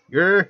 Yeah.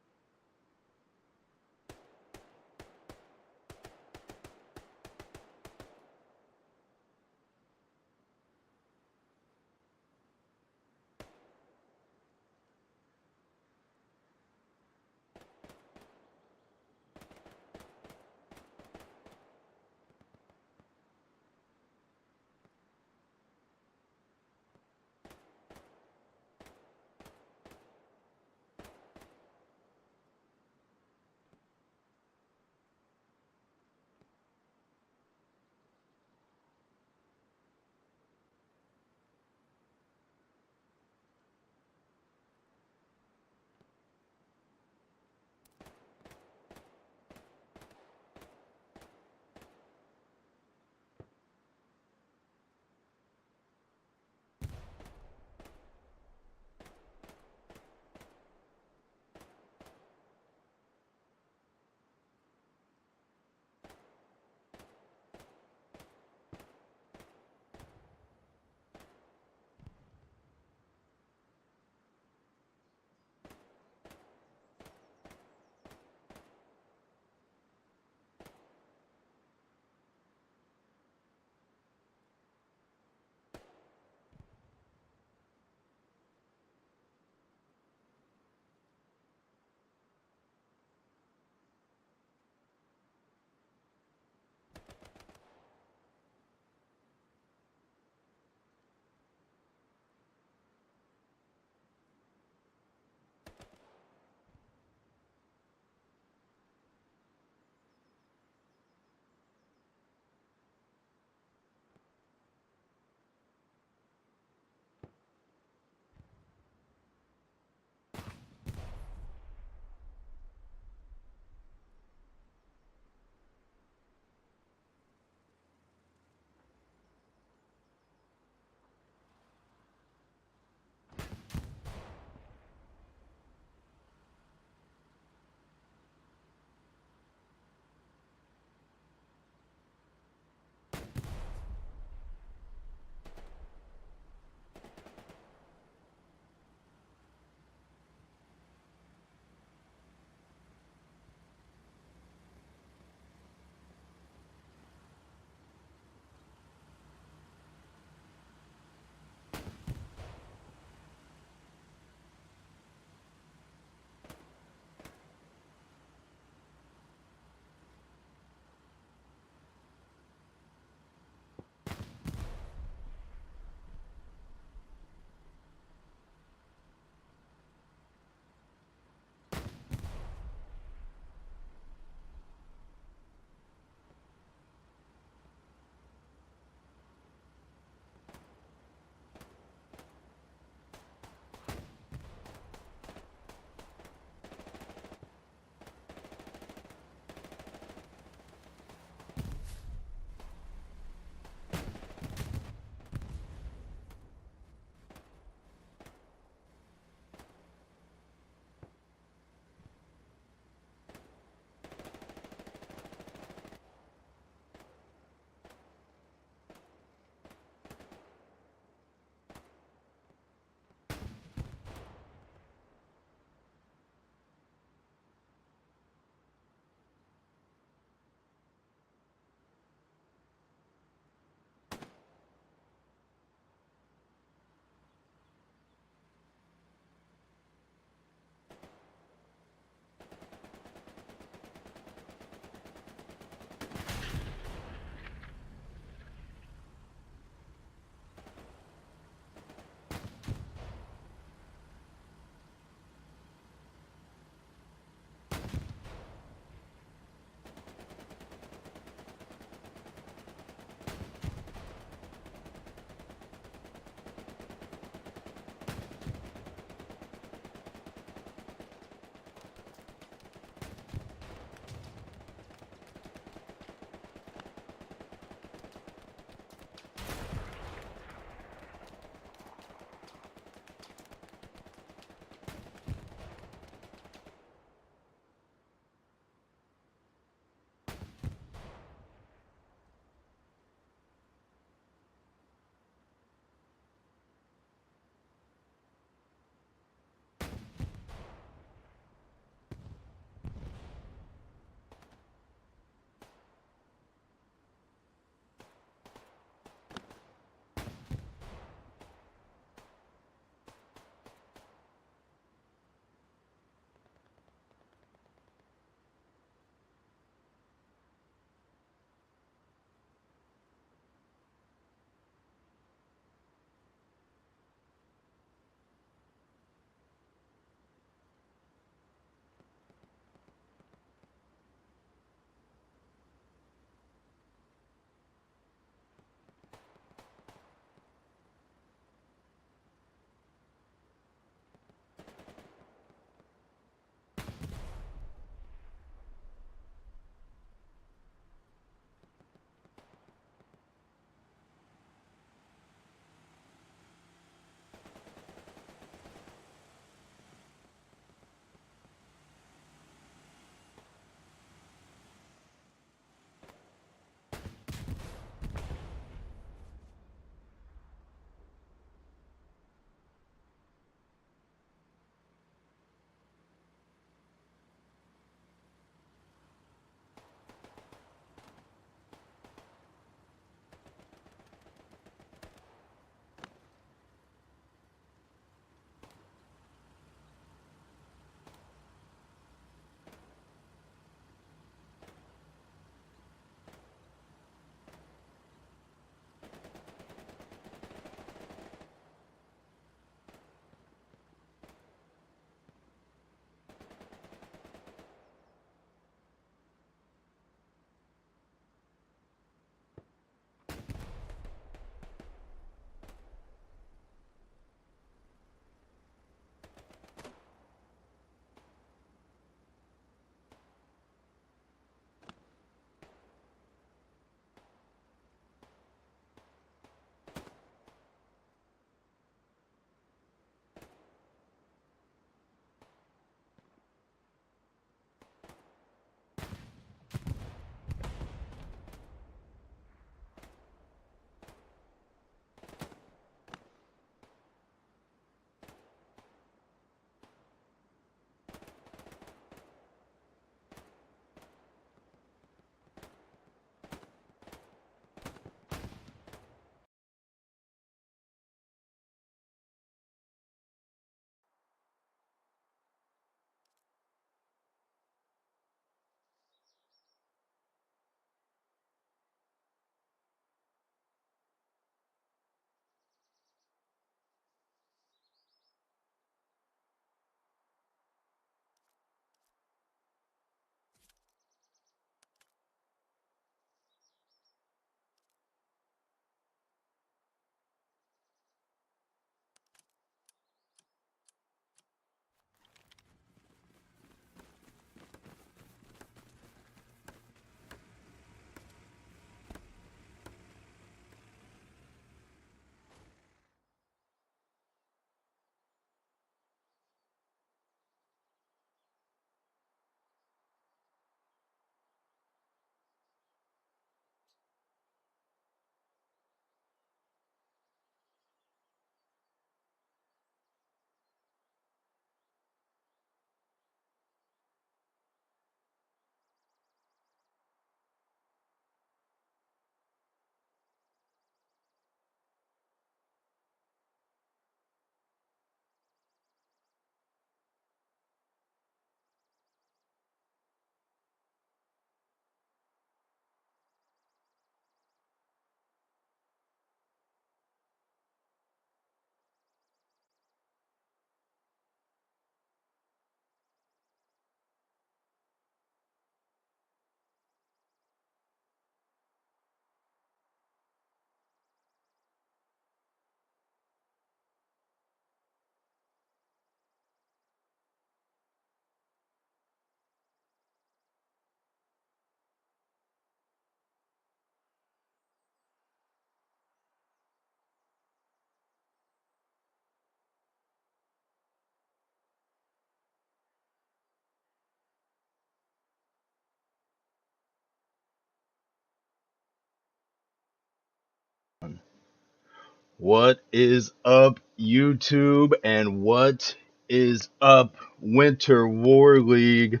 What is up, YouTube, and what is up, Winter War League?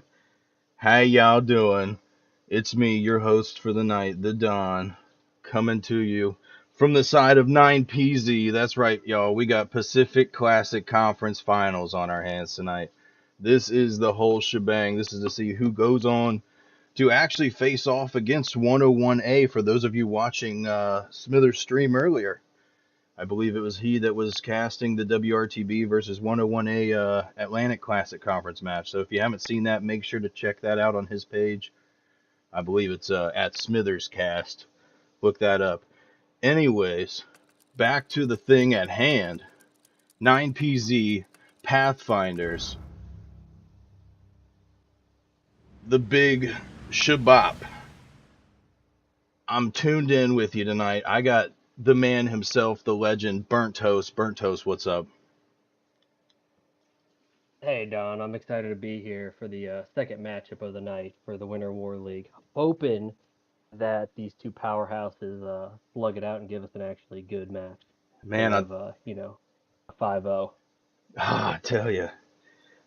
How y'all doing? It's me, your host for the night, the Don, coming to you from the side of 9PZ. That's right, y'all. We got Pacific Classic Conference Finals on our hands tonight. This is the whole shebang. This is to see who goes on to actually face off against 101A for those of you watching Smithers' stream earlier. I believe it was he that was casting the WRTB versus 101A Atlantic Classic Conference match. So if you haven't seen that, make sure to check that out on his page. I believe it's at Smithers Cast. Look that up. Anyways, back to the thing at hand. 9PZ Pathfinders. The big shabop. I'm tuned in with you tonight. I got the man himself, the legend, Burnt Toast. Burnt Toast, what's up? Hey Don, I'm excited to be here for the second matchup of the night for the Winter War League. Hoping that these two powerhouses slug it out and give us an actually good match Man, instead of a 5-0. I tell you,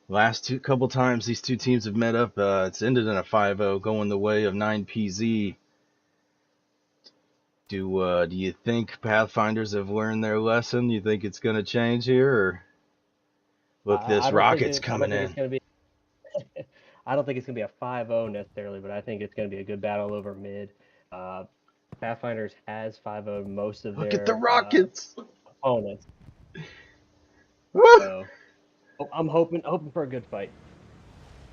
last couple times these two teams have met up, it's ended in a 5-0, going the way of 9PZ. Do you think Pathfinders have learned their lesson? You think it's going to change here? Or look, this I don't think Rocket's coming it's in. going to be. I don't think it's going to be a 5-0 necessarily, but I think it's going to be a good battle over mid. Uh, Pathfinders has 5-0 most of Look at the their Rockets. opponents, so I'm hoping for a good fight.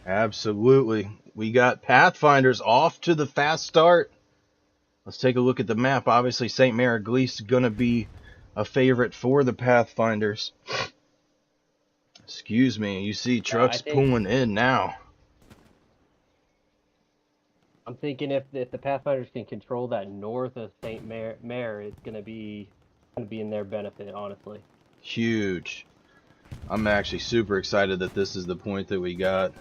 Absolutely. We got Pathfinders off to the fast start. Let's take a look at the map. Obviously, St. Mary Glee's going to be a favorite for the Pathfinders. Excuse me. You see trucks pulling in now. I'm thinking if the Pathfinders can control that north of St. Mary, it's going to be in their benefit, honestly. Huge. I'm actually super excited that this is the point that we got.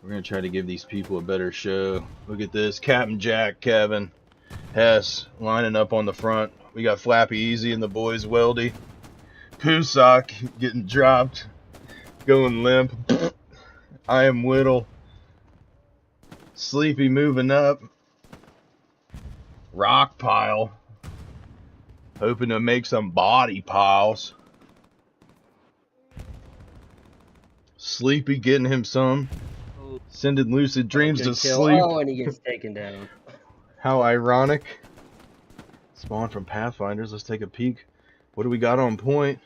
We're going to try to give these people a better show. Look at this. Captain Jack, Kevin, Hess lining up on the front. We got Flappy Easy and the boys Weldy. Pusock getting dropped. Going limp. I am Whittle. Sleepy moving up. Rock pile. Hoping to make some body piles. Sleepy getting him some. Sending lucid dreams to sleep. Oh, and he gets taken down. How ironic. Spawn from Pathfinders. Let's take a peek. What do we got on point?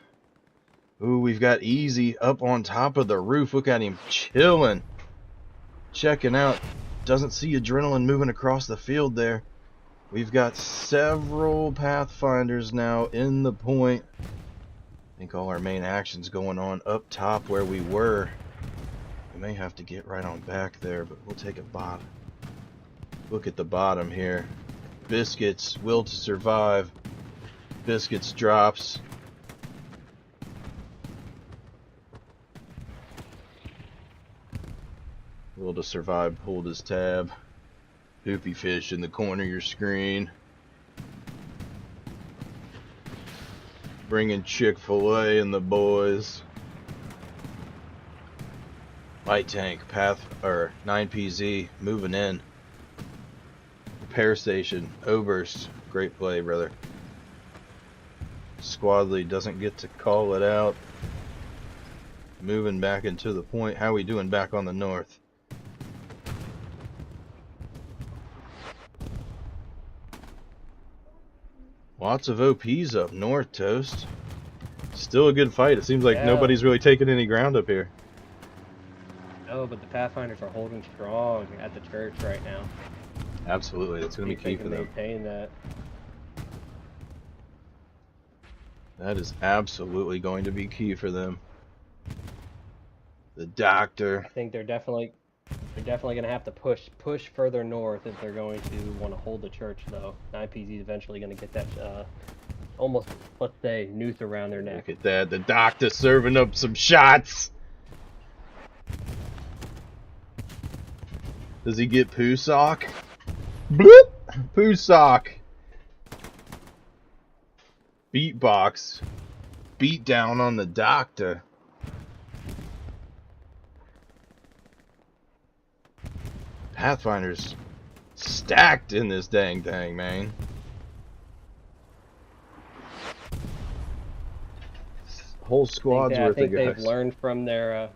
Ooh, we've got Easy up on top of the roof. Look at him chilling. Checking out. Doesn't see Adrenaline moving across the field there. We've got several Pathfinders now in the point. I think all our main action's going on up top where we were. We may have to get right on back there, but we'll take a bottom. Look at the bottom here. Biscuits, will to survive. Biscuits drops. Will to survive pulled his tab. Hoopy fish in the corner of your screen. Bringing Chick-fil-A and the boys. Light tank, 9PZ moving in. Repair station, Oberst. Great play, brother. Squadley doesn't get to call it out. Moving back into the point. How we doing back on the north? Lots of OPs up north, Toast. Still a good fight. It seems like nobody's really taking any ground up here. No, but the Pathfinders are holding strong at the church right now. Absolutely, that's going to be key for them. Maintain that. That is absolutely going to be key for them. The doctor. I think they're definitely going to have to push further north if they're going to want to hold the church, though. 9PZ is eventually going to get that almost, let's say, noose around their neck. Look at that. The doctor serving up some shots. Does he get Pusock? Bloop! Pusock. beatbox beat down on the doctor. Pathfinder's stacked in this dang thing, man. Whole squad's I worth think of they've guys. learned from their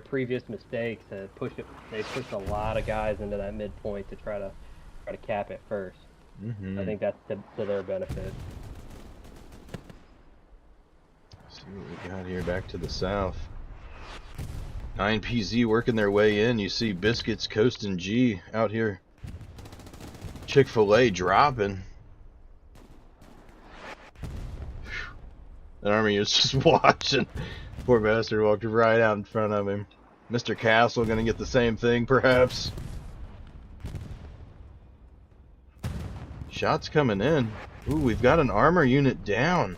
previous mistakes and they pushed a lot of guys into that midpoint to try to cap it first. I think that's to their benefit. Let's see what we got here back to the south. 9PZ working their way in. You see Biscuits, Coast, and G out here. Chick-fil-A dropping. An army is just watching. Poor bastard walked right out in front of him. Mr. Castle gonna get the same thing, perhaps. Shots coming in. Ooh, we've got an armor unit down.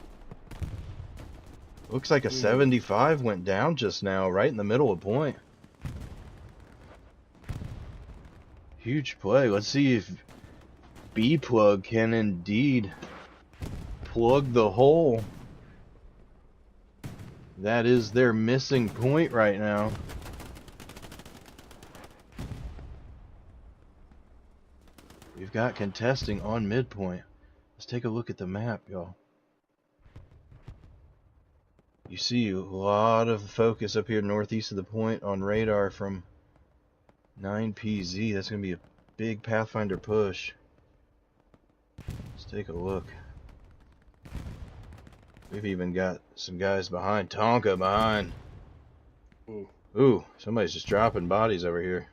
Looks like a 75 went down just now, right in the middle of point. Huge play. Let's see if B-Plug can indeed plug the hole. That is their missing point right now. We've got contesting on midpoint. Let's take a look at the map, y'all. You see a lot of focus up here northeast of the point on radar from 9PZ. That's going to be a big Pathfinder push. Let's take a look. We've even got some guys behind. Tonka behind. Ooh, somebody's just dropping bodies over here.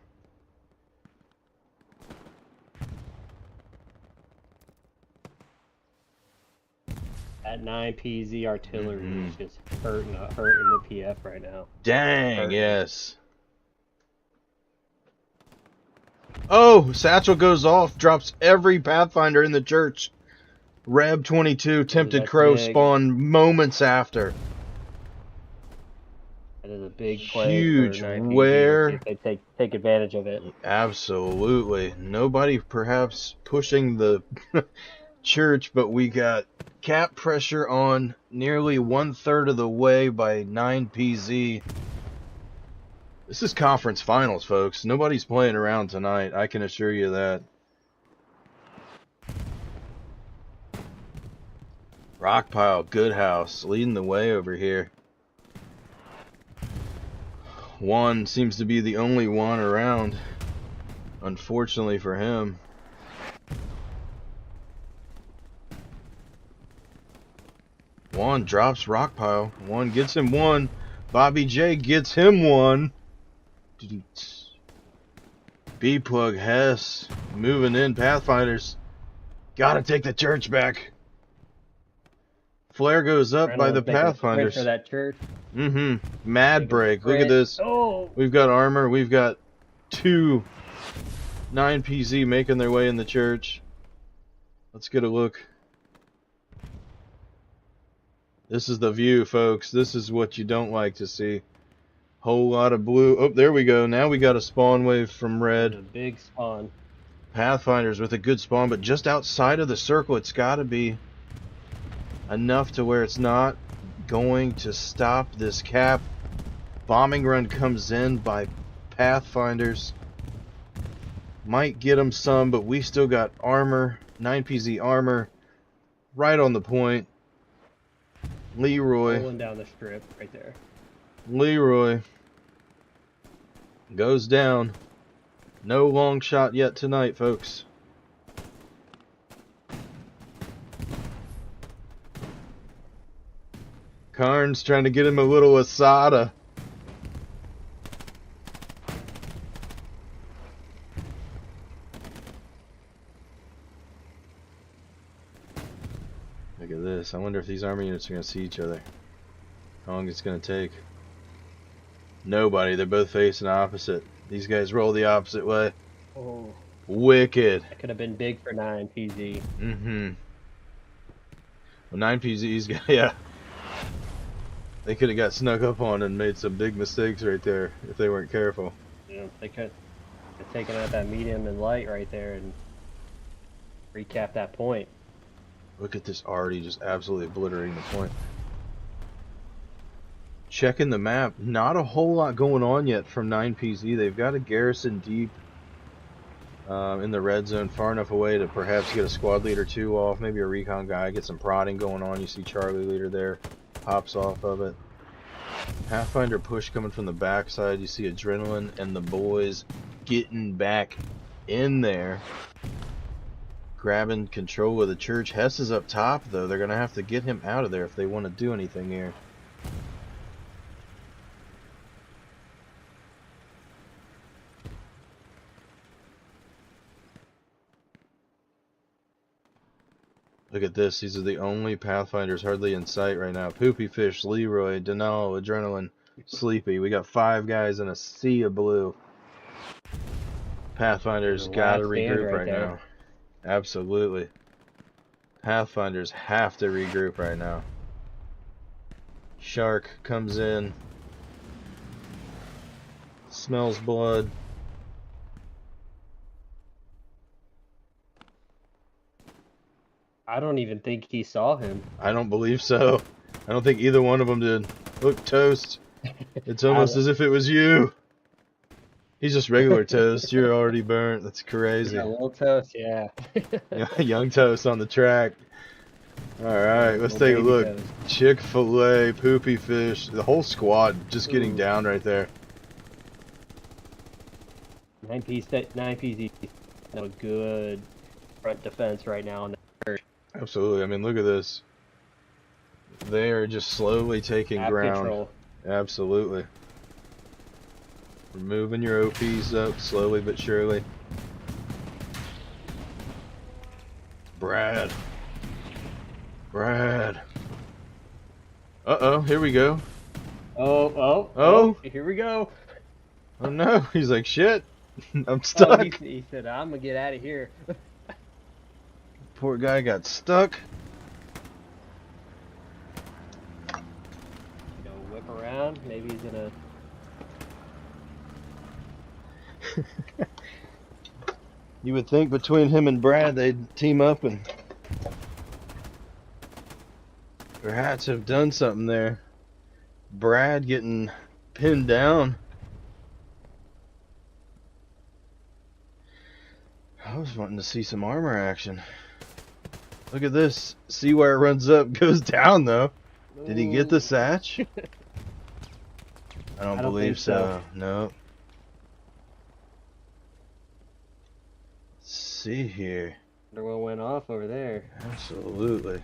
That 9PZ artillery is just hurting the PF right now. Dang, yes. Oh, Satchel goes off, drops every Pathfinder in the church. Reb 22, Tempted Crow spawn moments after. That is a big play. Huge. For 9PZ. Where if they take advantage of it. Absolutely. Nobody perhaps pushing the church, but we got cap pressure on nearly 1/3 of the way by 9PZ. This is conference finals, folks. Nobody's playing around tonight. I can assure you that. Rockpile, Goodhouse, leading the way over here. Juan seems to be the only one around, unfortunately for him. Juan drops Rockpile. Juan gets him one. Bobby J gets him one. B-Plug Hess moving in. Pathfinders. Gotta take the church back. Flare goes up by the Pathfinders. For that church. Mad break. Look at this. Oh. We've got armor. We've got two 9PZ making their way in the church. Let's get a look. This is the view, folks. This is what you don't like to see. Whole lot of blue. Oh, there we go. Now we got a spawn wave from red. A big spawn. Pathfinders with a good spawn, but just outside of the circle, it's got to be enough to where it's not going to stop this cap. Bombing run comes in by Pathfinders. Might get them some, but we still got armor. 9PZ armor right on the point. Leroy. Rolling down the strip right there. Leroy goes down. No long shot yet tonight, folks. Karn's trying to get him a little asada. Look at this. I wonder if these army units are going to see each other. How long it's going to take. Nobody. They're both facing opposite. These guys roll the opposite way. Oh. Wicked. That could have been big for 9PZ. Well, 9PZ's got, yeah. They could have got snuck up on and made some big mistakes right there if they weren't careful. Yeah, they could have taken out that medium and light right there and recap that point. Look at this already just absolutely obliterating the point. Checking the map, not a whole lot going on yet from 9PZ. They've got a garrison deep in the red zone, far enough away to perhaps get a squad leader 2 off, maybe a recon guy, get some prodding going on. You see Charlie leader there, pops off of it. Pathfinder push coming from the backside. You see Adrenaline and the boys getting back in there, grabbing control of the church. Hess is up top though. They're gonna have to get him out of there if they want to do anything here. Look at this. These are the only Pathfinders hardly in sight right now. Poopy Fish, Leroy, Denal, Adrenaline, Sleepy. We got 5 guys in a sea of blue. Pathfinders gotta regroup right now. Absolutely. Pathfinders have to regroup right now. Shark comes in. Smells blood. I don't even think he saw him. I don't believe so. I don't think either one of them did. Look, Toast. It's almost as if it was you. He's just regular Toast. You're already burnt. That's crazy. Yeah, little Toast, yeah. Young Toast on the track. Alright, let's take a look. Toast. Chick-fil-A, Poopy Fish. The whole squad just getting down right there. 9PZ a good front defense right now in the church. Absolutely. I mean, look at this. They are just slowly taking ground. Control. Absolutely. Removing your OPs up slowly but surely. Brad. Uh-oh, here we go. Oh, here we go. Oh no, he's like, shit, I'm stuck. Oh, he said, I'm gonna get out of here. Poor guy got stuck. Whip around, maybe he's gonna... You would think between him and Brad they'd team up and perhaps have done something there. Brad getting pinned down. I was wanting to see some armor action. Look at this. See where it runs up, goes down though. Did he get the satch? I don't believe so. No. Let's see here. Wonder what went off over there. Absolutely.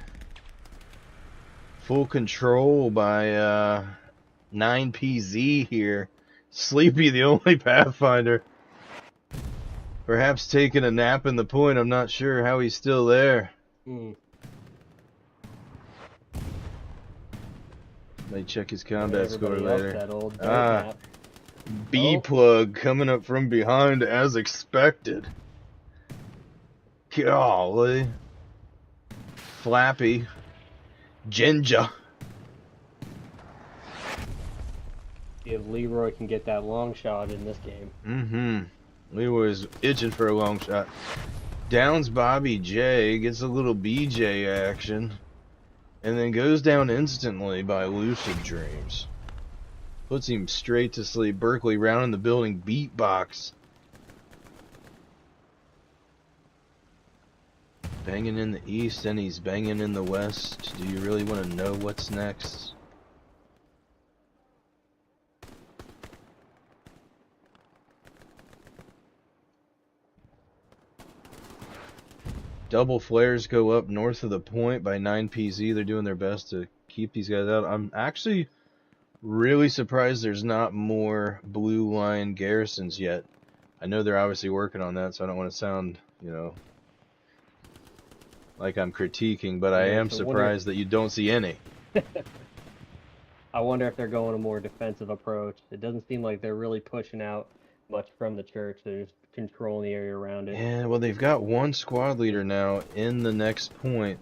Full control by 9PZ here. Sleepy, the only Pathfinder. Perhaps taking a nap in the point. I'm not sure how he's still there. May check his combat score later. B-plug coming up from behind as expected. Golly. Flappy. Ginger. See if Leroy can get that long shot in this game. Leroy's itching for a long shot. Downs Bobby J, gets a little BJ action, and then goes down instantly by Lucid Dreams. Puts him straight to sleep. Berkeley rounding the building, beatbox. Banging in the east, and he's banging in the west. Do you really want to know what's next? Double flares go up north of the point by 9PZ. They're doing their best to keep these guys out. I'm actually really surprised there's not more blue line garrisons yet. I know they're obviously working on that, so I don't want to sound, you know, like I'm critiquing, but I am surprised that you don't see any. I wonder if they're going a more defensive approach. It doesn't seem like they're really pushing out much from the church. They're just controlling the area around it. Yeah, well, they've got one squad leader now in the next point,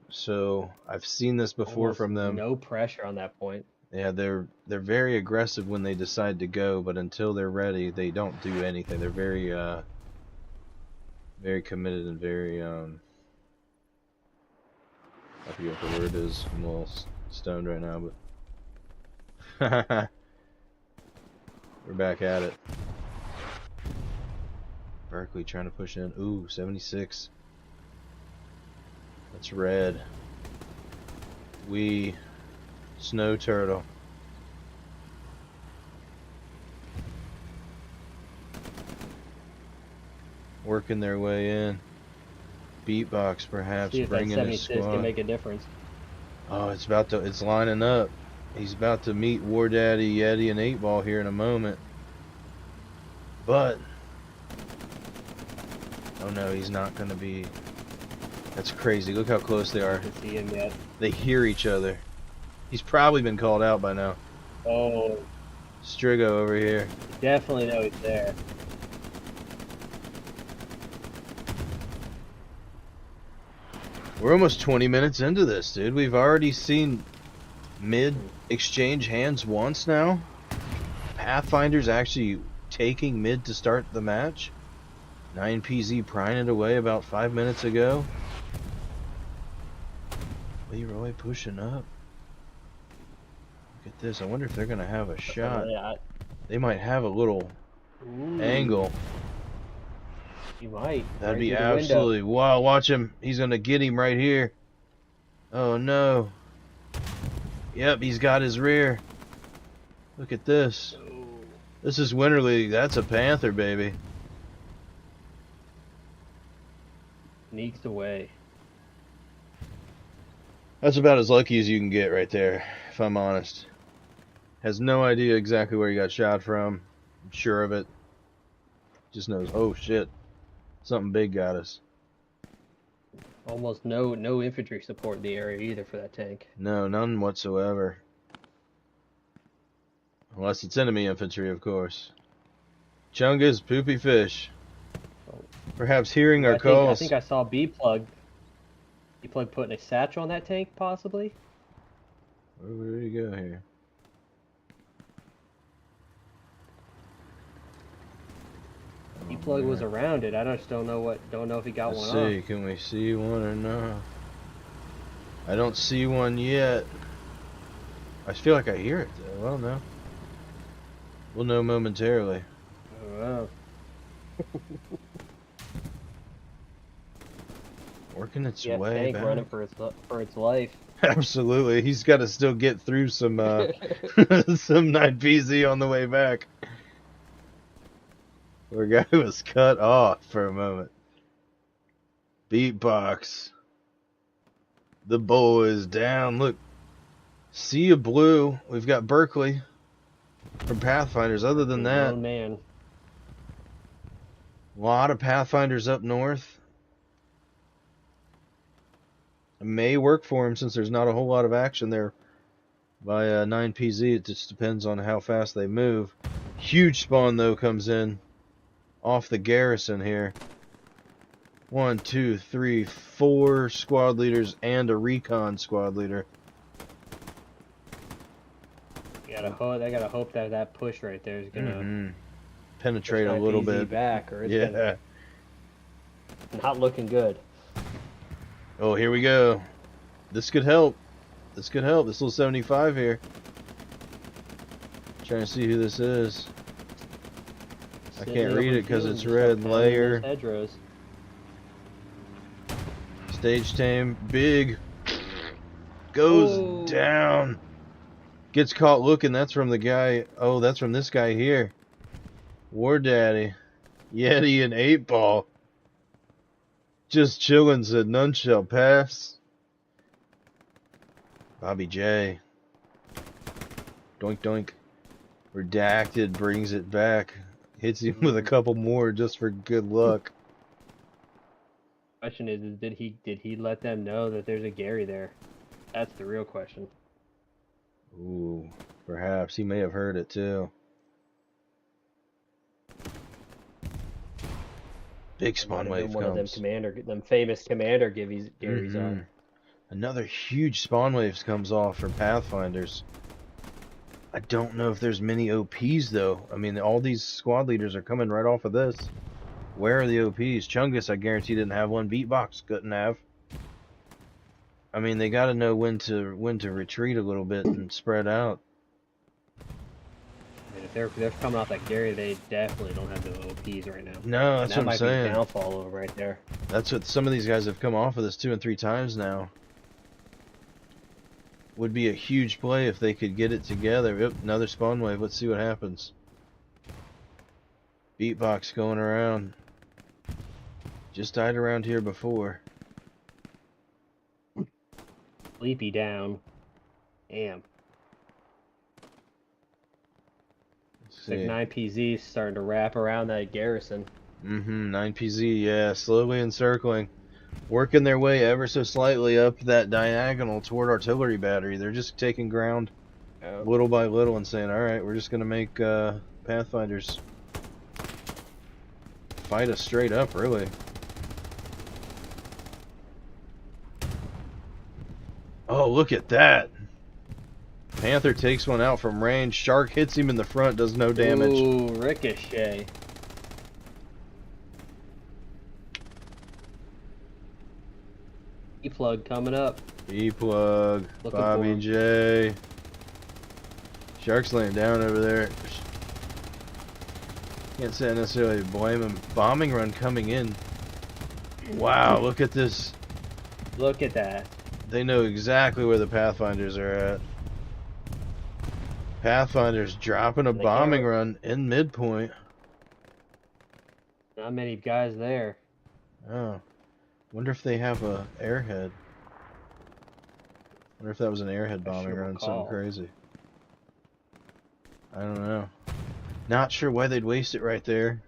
so I've seen this before from them. No pressure on that point. Yeah, they're very aggressive when they decide to go, but until they're ready, they don't do anything. They're very very committed and very I forget what the word is. I'm a little stoned right now, but we're back at it. Berkeley trying to push in. Ooh, 76. That's red. Snow turtle. Working their way in. Beatbox perhaps See if that bringing his 76 squad. can make a difference. Oh, it's lining up. He's about to meet War Daddy, Yeti, and 8-Ball here in a moment. But oh no, he's not gonna be. That's crazy. Look how close they are. I can't see him yet. They hear each other. He's probably been called out by now. Oh, Strigo over here. definitely know he's there. We're almost 20 minutes into this, dude. We've already seen mid exchange hands once now. Pathfinder's actually taking mid to start the match. 9PZ prying it away about 5 minutes ago. Leroy pushing up. Look at this. I wonder if they're going to have a shot. They might have a little angle. He might. That'd be absolutely wow. Watch him. He's going to get him right here. Oh no. Yep, he's got his rear. Look at this. This is Winter League. That's a Panther, baby. Sneaks away. That's about as lucky as you can get right there, if I'm honest. Has no idea exactly where he got shot from. I'm sure of it. Just knows, oh shit, something big got us. Almost no infantry support in the area either for that tank. No, none whatsoever. Unless it's enemy infantry, of course. Chunga's poopy fish. Perhaps hearing our calls. I think I saw B-Plug. B-Plug putting a satchel on that tank, possibly? Where do you go here? B-Plug was around it. I just don't know if he got Let's one see, off. can we see one or not? I don't see one yet. I feel like I hear it though. Well, no. We'll know momentarily. Oh, wow. Working its Yeah, way tank back. running for its life. Absolutely, he's got to still get through some some 9PZ on the way back. Poor guy was cut off for a moment. Beatbox. The boys down. Look, sea of blue. We've got Berkeley from Pathfinders. Other than that, Lone man. a lot of Pathfinders up north. It may work for him since there's not a whole lot of action there by 9PZ. It just depends on how fast they move. Huge spawn though comes in off the garrison here. 1, 2, 3, 4 squad leaders and a recon squad leader. I gotta hope that push right there is gonna penetrate a little bit back, or it's not looking good. Oh, here we go. This could help. This could help. This little 75 here. Trying to see who this is. I can't read it because it's red. Layer. Stage tame. Big. Goes down. Gets caught looking. That's from the guy. Oh, that's from this guy here. War Daddy. Yeti and 8-Ball. Just chillin', said none shall pass. Bobby J. Doink doink. Redacted brings it back. Hits him with a couple more just for good luck. Question is did he let them know that there's a Gary there? That's the real question. Ooh, perhaps he may have heard it too. Big spawn wave one comes. Of them famous commander Gary's on. Another huge spawn waves comes off for Pathfinders. I don't know if there's many OPs though. I mean, all these squad leaders are coming right off of this. Where are the OPs? Chungus, I guarantee, didn't have one. Beatbox couldn't have. I mean, they got to know when to retreat a little bit and spread out. I mean, if they're coming off that Gary, they definitely don't have the OPs right now. No, that's what I'm That might saying. be downfall over right there. That's what some of these guys have come off of this 2 and 3 times now. Would be a huge play if they could get it together. Yep, another spawn wave. Let's see what happens. Beatbox going around. Just died around here before. Sleepy down. Damn. It's like 9PZ starting to wrap around that garrison. 9PZ, yeah, slowly encircling. Working their way ever so slightly up that diagonal toward artillery battery. They're just taking ground little by little and saying, alright, we're just going to make Pathfinders fight us straight up, really. Oh, look at that. Panther takes one out from range. Shark hits him in the front, does no damage. Ooh, ricochet. E-plug coming up. E-plug. Bobby J. Shark's laying down over there. Can't say I necessarily blame him. Bombing run coming in. Wow, look at this. Look at that. They know exactly where the Pathfinders are at. Pathfinders dropping a bombing run in midpoint. Not many guys there. Oh. Wonder if they have a airhead. Wonder if that was an airhead bombing run, something crazy. I don't know. Not sure why they'd waste it right there.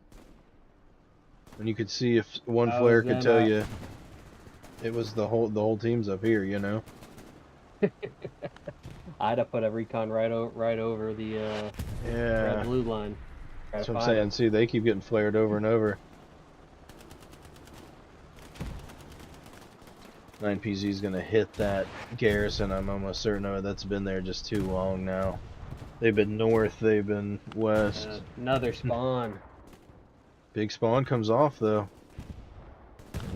When you could see if one flare could tell you it was the whole team's up here, you know. I'd have put a recon right over the red blue line. That's what I'm saying. See, they keep getting flared over and over. 9PZ is gonna hit that garrison. I'm almost certain of it. That's been there just too long now. They've been north. They've been west. Another spawn. Big spawn comes off though.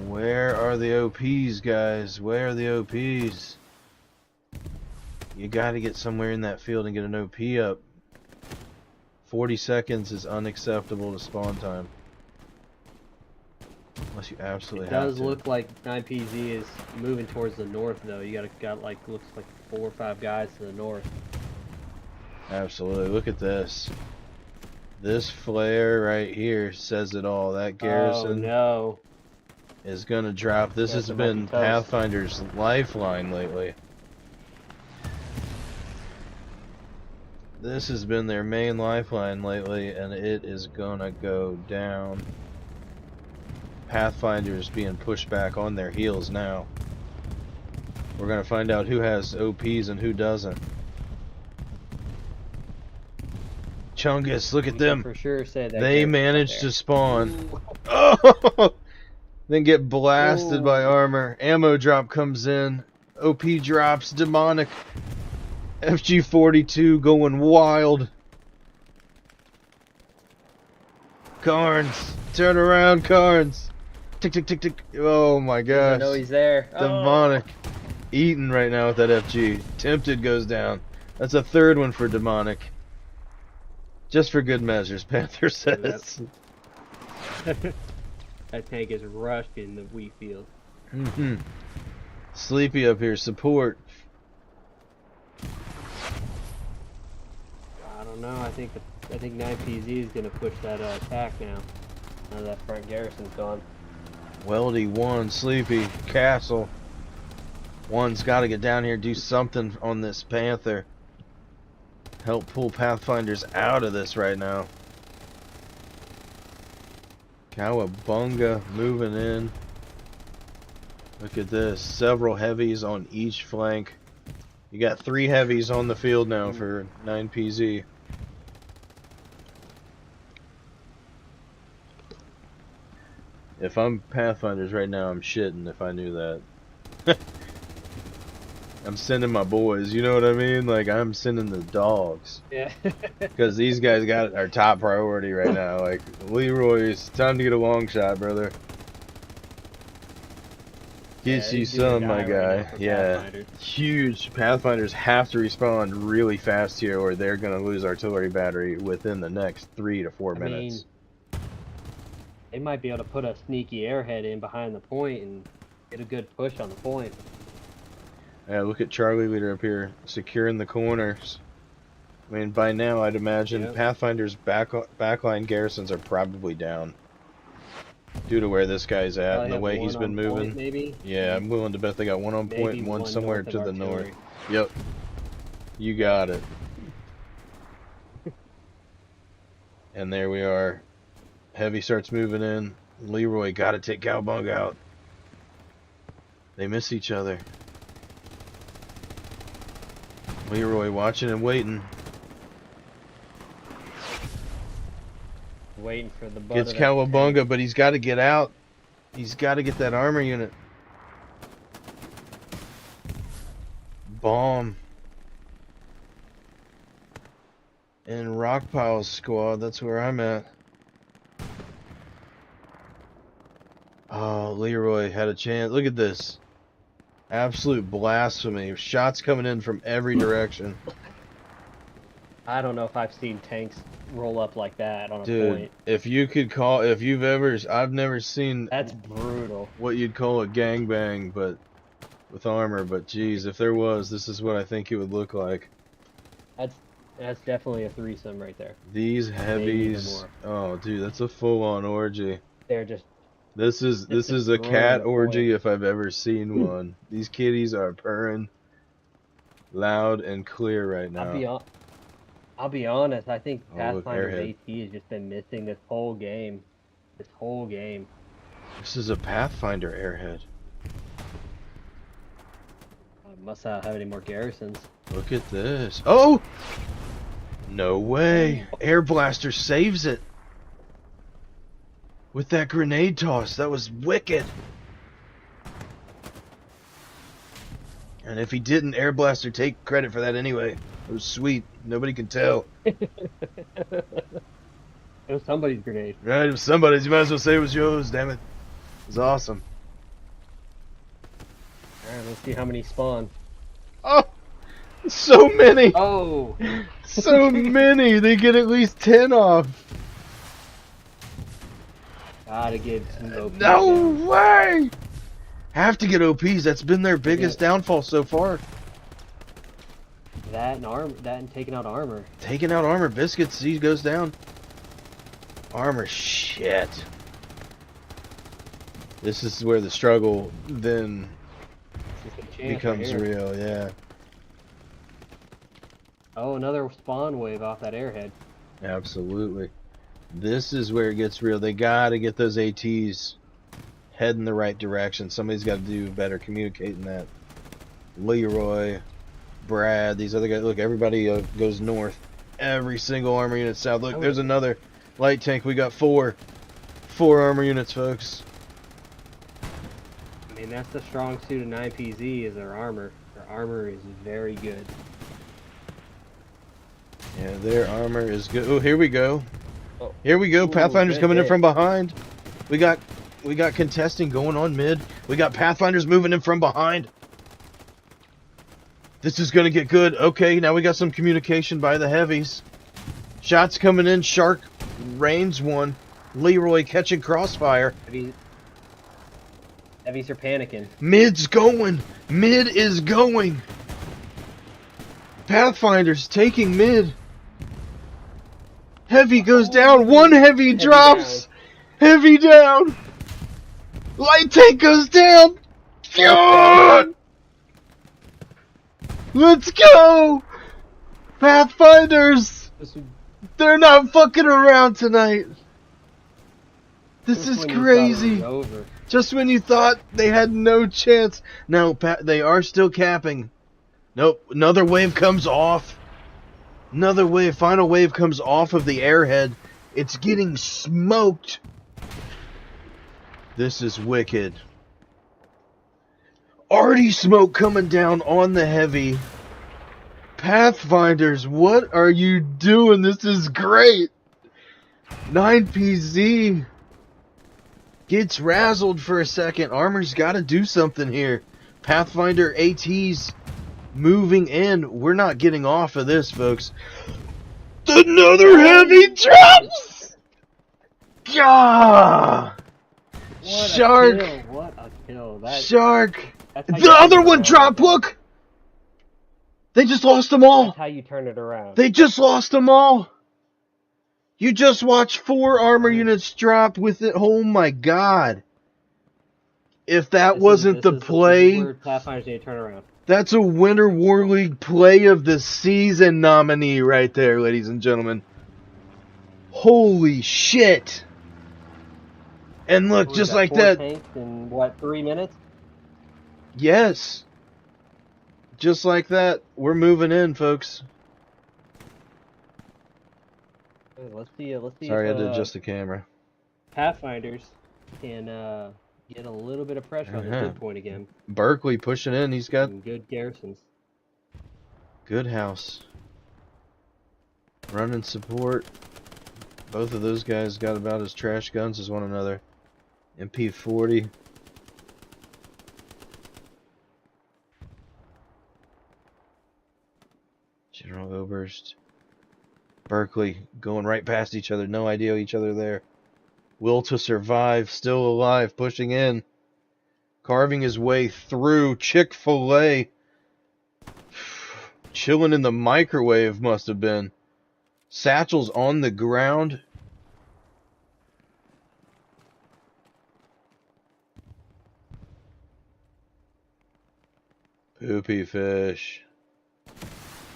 Where are the OPs, guys? Where are the OPs? You gotta get somewhere in that field and get an OP up. 40 seconds is unacceptable to spawn time. Unless you absolutely have to. It does look like 9PZ is moving towards the north though. You got like, looks like 4 or 5 guys to the north. Absolutely. Look at this. This flare right here says it all. That garrison is gonna drop. This has been Pathfinder's lifeline lately. This has been their main lifeline lately, and it is gonna go down. Pathfinder's being pushed back on their heels now. We're gonna find out who has OPs and who doesn't. Chungus, look at them. For sure say that they managed to spawn. Oh! Then get blasted by armor. Ammo drop comes in. OP drops. Demonic. FG42 going wild. Carnes. Turn around, Carnes. Tick, tick, tick, tick. Oh my gosh. I know he's there. Demonic. Eating right now with that FG. Tempted goes down. That's a third one for Demonic. Just for good measures, Panther says. That tank is rushed in the wheat field. Sleepy up here, support. I don't know. I think 9PZ is gonna push that attack now. Now that front garrison's gone. Weldy, one, Sleepy, Castle. One's got to get down here and do something on this Panther. Help pull Pathfinders out of this right now. Cowabunga moving in. Look at this. Several heavies on each flank. You got 3 heavies on the field now for 9PZ. If I'm Pathfinders right now, I'm shitting if I knew that. I'm sending my boys, you know what I mean? Like, I'm sending the dogs. Yeah. Because these guys got our top priority right now. Like, Leroy's time to get a long shot, brother. You Yeah, see it's do or some, my die right now guy. for Yeah. Pathfinders. Huge. Pathfinders have to respond really fast here or they're going to lose artillery battery within the next 3 to 4 I minutes. mean, they might be able to put a sneaky airhead in behind the point and get a good push on the point. Yeah, look at Charlie Leader up here, securing the corners. I mean, by now, I'd imagine Yep. Pathfinder's backline garrisons are probably down. Due to where this guy's at Probably and the have way one he's been on moving. point, maybe. Yeah, I'm willing to bet they got one on point Maybe and one one somewhere north of to the north. artillery. Yep. You got it. And there we are. Heavy starts moving in. Leroy got to take Cowbung out. They miss each other. Leroy watching and waiting. Waiting for the butt Gets of that tank. Cowabunga, but he's got to get out. He's got to get that armor unit. Bomb. And Rockpile's squad, that's where I'm at. Oh, Leroy had a chance. Look at this. Absolute blasphemy. Shots coming in from every direction. I don't know if I've seen tanks roll up like that on a Dude, point. if you could call, if you've ever, I've never seen That's brutal. what you'd call a gangbang, but with armor. But geez, if there was, this is what I think it would look like. That's definitely a threesome right there. These Maybe heavies, even more. oh dude, that's a full-on orgy. They're just This is just a throwing cat the orgy point. if I've ever seen one. These kitties are purring loud and clear right now. I'll be honest. I think Oh, look, Pathfinder's airhead. AT has just been missing this whole game. This whole game. This is a Pathfinder airhead. Must not have any more garrisons. Look at this. Oh! No way. Air Blaster saves it. With that grenade toss. That was wicked. And if he didn't, Air Blaster take credit for that anyway. It was sweet. Nobody can tell. It was somebody's grenade. Right? It was somebody's. You might as well say it was yours, damn it. It was awesome. Alright, let's see how many spawn. Oh! So many! Oh! So many! They get at least 10 off. Gotta give some OP. No way! Have to get OPs. That's been their biggest downfall so far. That and taking out armor. Taking out armor. Biscuits, he goes down. Armor, shit. This is where the struggle then becomes real, yeah. Oh, another spawn wave off that airhead. Absolutely. This is where it gets real. They gotta get those ATs heading the right direction. Somebody's got to do better communicating that. Leroy, Brad, these other guys. Look, everybody goes north. Every single armor unit south. Look, there's another light tank. We got four armor units, folks. I mean, that's the strong suit of 9PZ is their armor. Their armor is very good. Yeah, their armor is good. Oh, here we go. Oh. Here we go. Ooh, Pathfinder's good coming in hit. from behind. We got contesting going on mid. We got Pathfinders moving in from behind. This is going to get good. Okay, now we got some communication by the heavies. Shots coming in. Shark rains one. Leroy catching crossfire. Heavies are panicking. Mid's going. Mid is going. Pathfinder's taking mid. Heavy goes down. One heavy drops. Heavy down. Light tank goes down. Good. Let's go. Pathfinders. They're not fucking around tonight. This is crazy. Just when you thought they had no chance. No, they are still capping. Nope. Another wave comes off. Another wave. Final wave comes off of the airhead. It's getting smoked. This is wicked. Already smoke coming down on the heavy. Pathfinders, what are you doing? This is great. 9PZ. Gets razzled for a second. Armor's got to do something here. Pathfinder AT's moving in. We're not getting off of this, folks. Another heavy drops! Gah! Shark! What a kill. Shark! That's how The you turn other it one around dropped, right there. look! They just lost them all! That's how you turn it around. They just lost them all! You just watched 4 armor units drop with it. Oh my god. If that wasn't the play, this is where Pathfinders need to turn around. that's a Winter War League play of the season nominee right there, ladies and gentlemen. Holy shit. And look, just like 4 that. tanks in, what, 3 minutes? Yes. Just like that, we're moving in, folks. Let's see. Sorry, I if, had to adjust the camera. Pathfinders can get a little bit of pressure on the good point again. Berkeley pushing in. He's got some good garrisons. good house. Running support. Both of those guys got about as trash guns as one another. MP40. General Oberst. Berkeley going right past each other. No idea each other there. Will to survive. Still alive. Pushing in. Carving his way through. Chick-fil-A. Chilling in the microwave must have been. Satchel's on the ground. Poopy fish.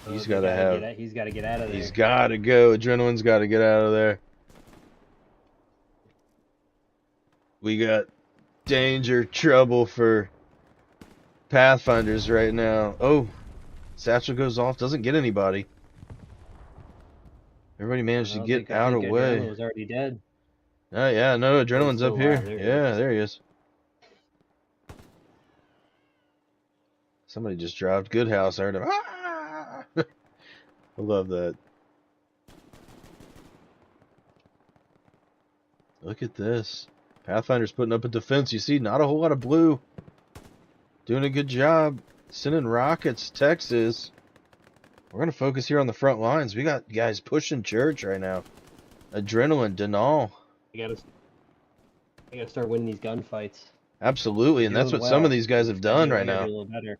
He's got to have. He's got to get out of there. He's got to go. Adrenaline's got to get out of there. We got danger, trouble for Pathfinders right now. Oh, Satchel goes off. Doesn't get anybody. Everybody managed to get out of the way. Adrenaline was already dead. Oh, yeah. No, Adrenaline's up here. Yeah, there he is. Somebody just dropped. Good house. I heard him. Ah! I love that. Look at this. Pathfinder's putting up a defense. You see, not a whole lot of blue. Doing a good job. Sending rockets. Texas. We're going to focus here on the front lines. We got guys pushing church right now. Adrenaline, Denal. You gotta start winning these gunfights. Absolutely, and that's what some of these guys have done right now. A little better.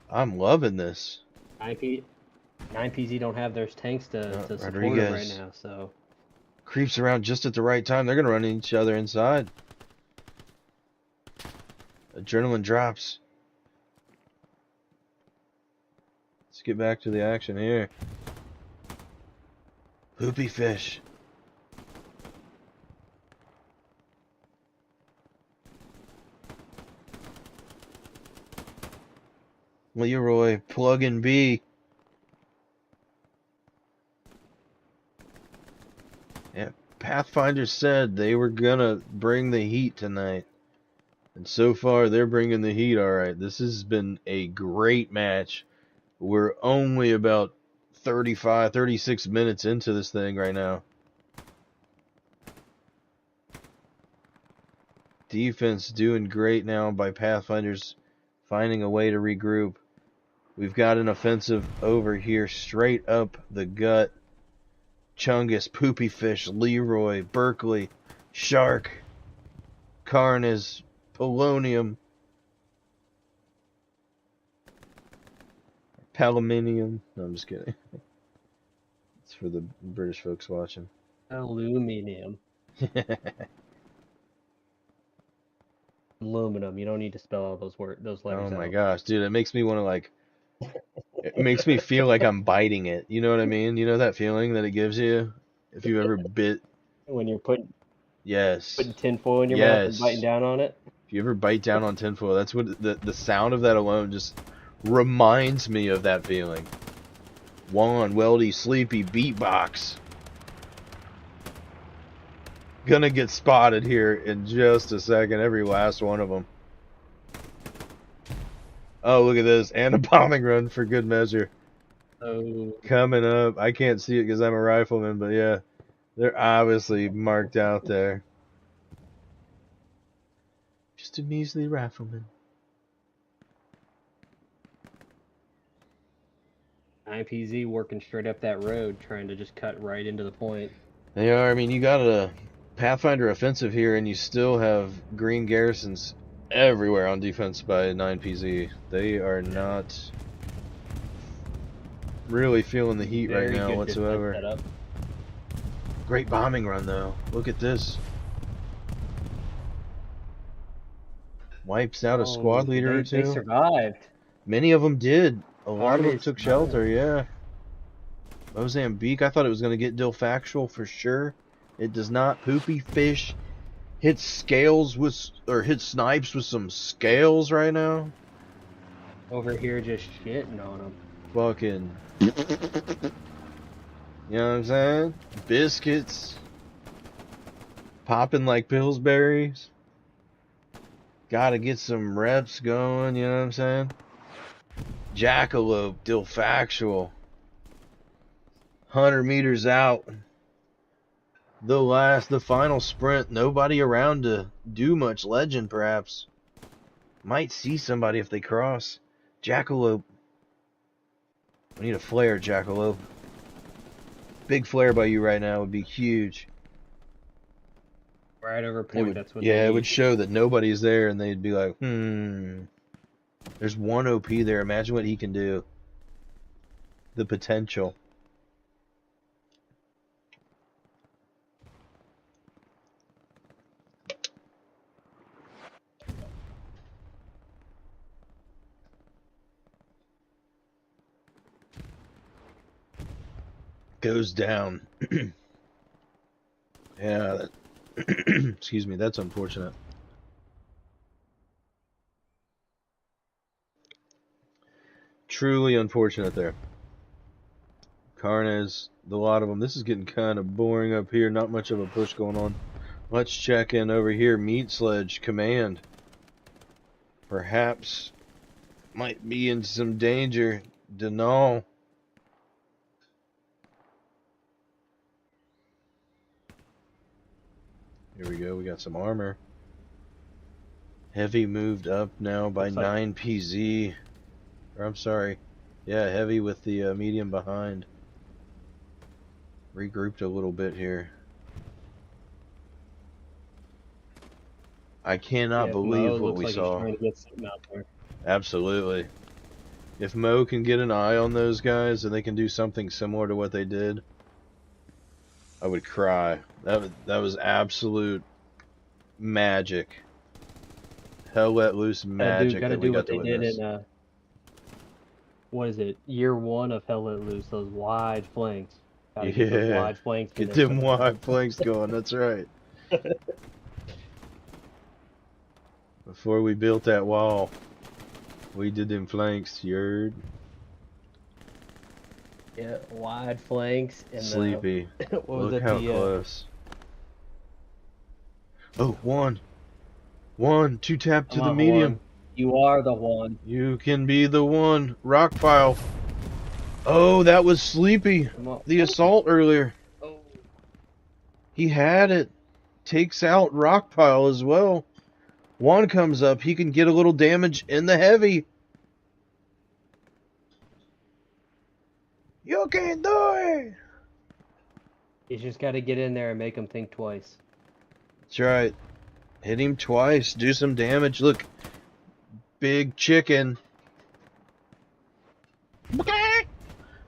I'm loving this. 9PZ don't have their tanks to support them right now, so. Creeps around just at the right time. They're going to run each other inside. Adrenaline drops. Let's get back to the action here. Poopy fish. Leroy, plug and B. Yeah, Pathfinder said they were gonna bring the heat tonight. And so far, they're bringing the heat alright. This has been a great match. We're only about 36 minutes into this thing right now. Defense doing great now by Pathfinders finding a way to regroup. We've got an offensive over here straight up the gut. Chungus, Poopy Fish, Leroy, Berkeley, Shark, Carnes, Polonium, Paluminium. No, I'm just kidding. It's for the British folks watching. Aluminium. Aluminum. You don't need to spell all those letters out. Oh my gosh, dude, it makes me want to like. It makes me feel like I'm biting it. You know what I mean? You know that feeling that it gives you if you've ever bit. When you're putting Yes. tinfoil in your mouth and biting down on it. If you ever bite down on tinfoil, that's what the sound of that alone just reminds me of that feeling. Juan, Weldy, Sleepy, Beatbox. Gonna get spotted here in just a second, every last one of them. Oh, look at this. And a bombing run for good measure. Oh. Coming up. I can't see it because I'm a rifleman, but yeah. They're obviously marked out there. Just a measly rifleman. 9PZ working straight up that road, trying to just cut right into the point. They are. I mean, you got a Pathfinder offensive here, and you still have green garrisons everywhere on defense by 9PZ. They are not really feeling the heat right now whatsoever. Setup. Great bombing run, though. Look at this. Wipes out a squad leader or two. They survived. Many of them did. A lot of them took survived. shelter, yeah. Mozambique, I thought it was going to get Dill Factual for sure. It does not. Poopy Fish hits scales with, or hits snipes with some scales right now. Over here just shitting on them. Fucking. You know what I'm saying? Biscuits. Popping like Pillsburies. Gotta get some reps going, you know what I'm saying? Jackalope, Dill Factual. 100 meters out. The final sprint. Nobody around to do much. Legend, perhaps. Might see somebody if they cross. Jackalope. We need a flare, Jackalope. Big flare by you right now would be huge. Right over point, that's what it would show that nobody's there, and they'd be like, there's one OP there. Imagine what he can do. The potential. Goes down. Yeah, excuse me, that's unfortunate. Truly unfortunate there. Carnes, a lot of them. This is getting kind of boring up here. Not much of a push going on. Let's check in over here. Meat Sledge Command. Perhaps might be in some danger. Denal. Here we go. We got some armor. Heavy moved up now by 9PZ. Or I'm sorry. Yeah, heavy with the medium behind. Regrouped a little bit here. I cannot believe what we saw. He's trying to get something out there. Absolutely. If Mo can get an eye on those guys and they can do something similar to what they did, I would cry. That was absolute magic. Hell let loose magic gotta that we do got what to they did witness. in what is it? Year 1 of Hell Let Loose. Those wide flanks. Gotta get those wide flanks. Get them wide flanks going. That's right. Before we built that wall, we did them flanks, yerd. Yeah, wide flanks and Sleepy. what was Look it? how close. Oh, one, two tap to the medium. One. You are the one. You can be the one. Rock pile. Oh, that was Sleepy. The assault earlier. Oh. He had it. Takes out rock pile as well. One comes up. He can get a little damage in the heavy. You can do it. He's just got to get in there and make him think twice. That's right. Hit him twice. Do some damage. Look. Big chicken.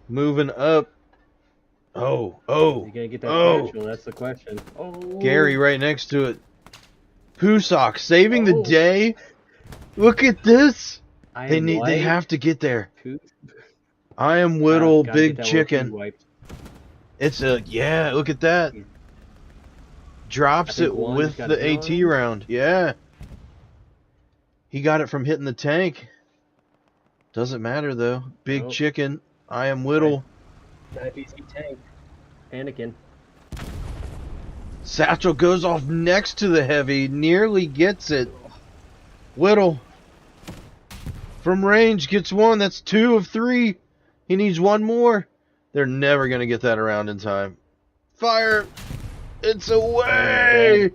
Moving up. Oh. You gonna get that special? That's the question. Oh. Gary right next to it. Pusock saving the day. Look at this. They have to get there. I am Whittle, big chicken. It's look at that. Drops it with the AT round. Yeah. He got it from hitting the tank. Doesn't matter though. Big chicken. I am Whittle. IPC tank. Panicking. Satchel goes off next to the heavy. Nearly gets it. Whittle. From range gets one. That's 2 of 3. He needs one more. They're never going to get that around in time. Fire. It's And dead. away!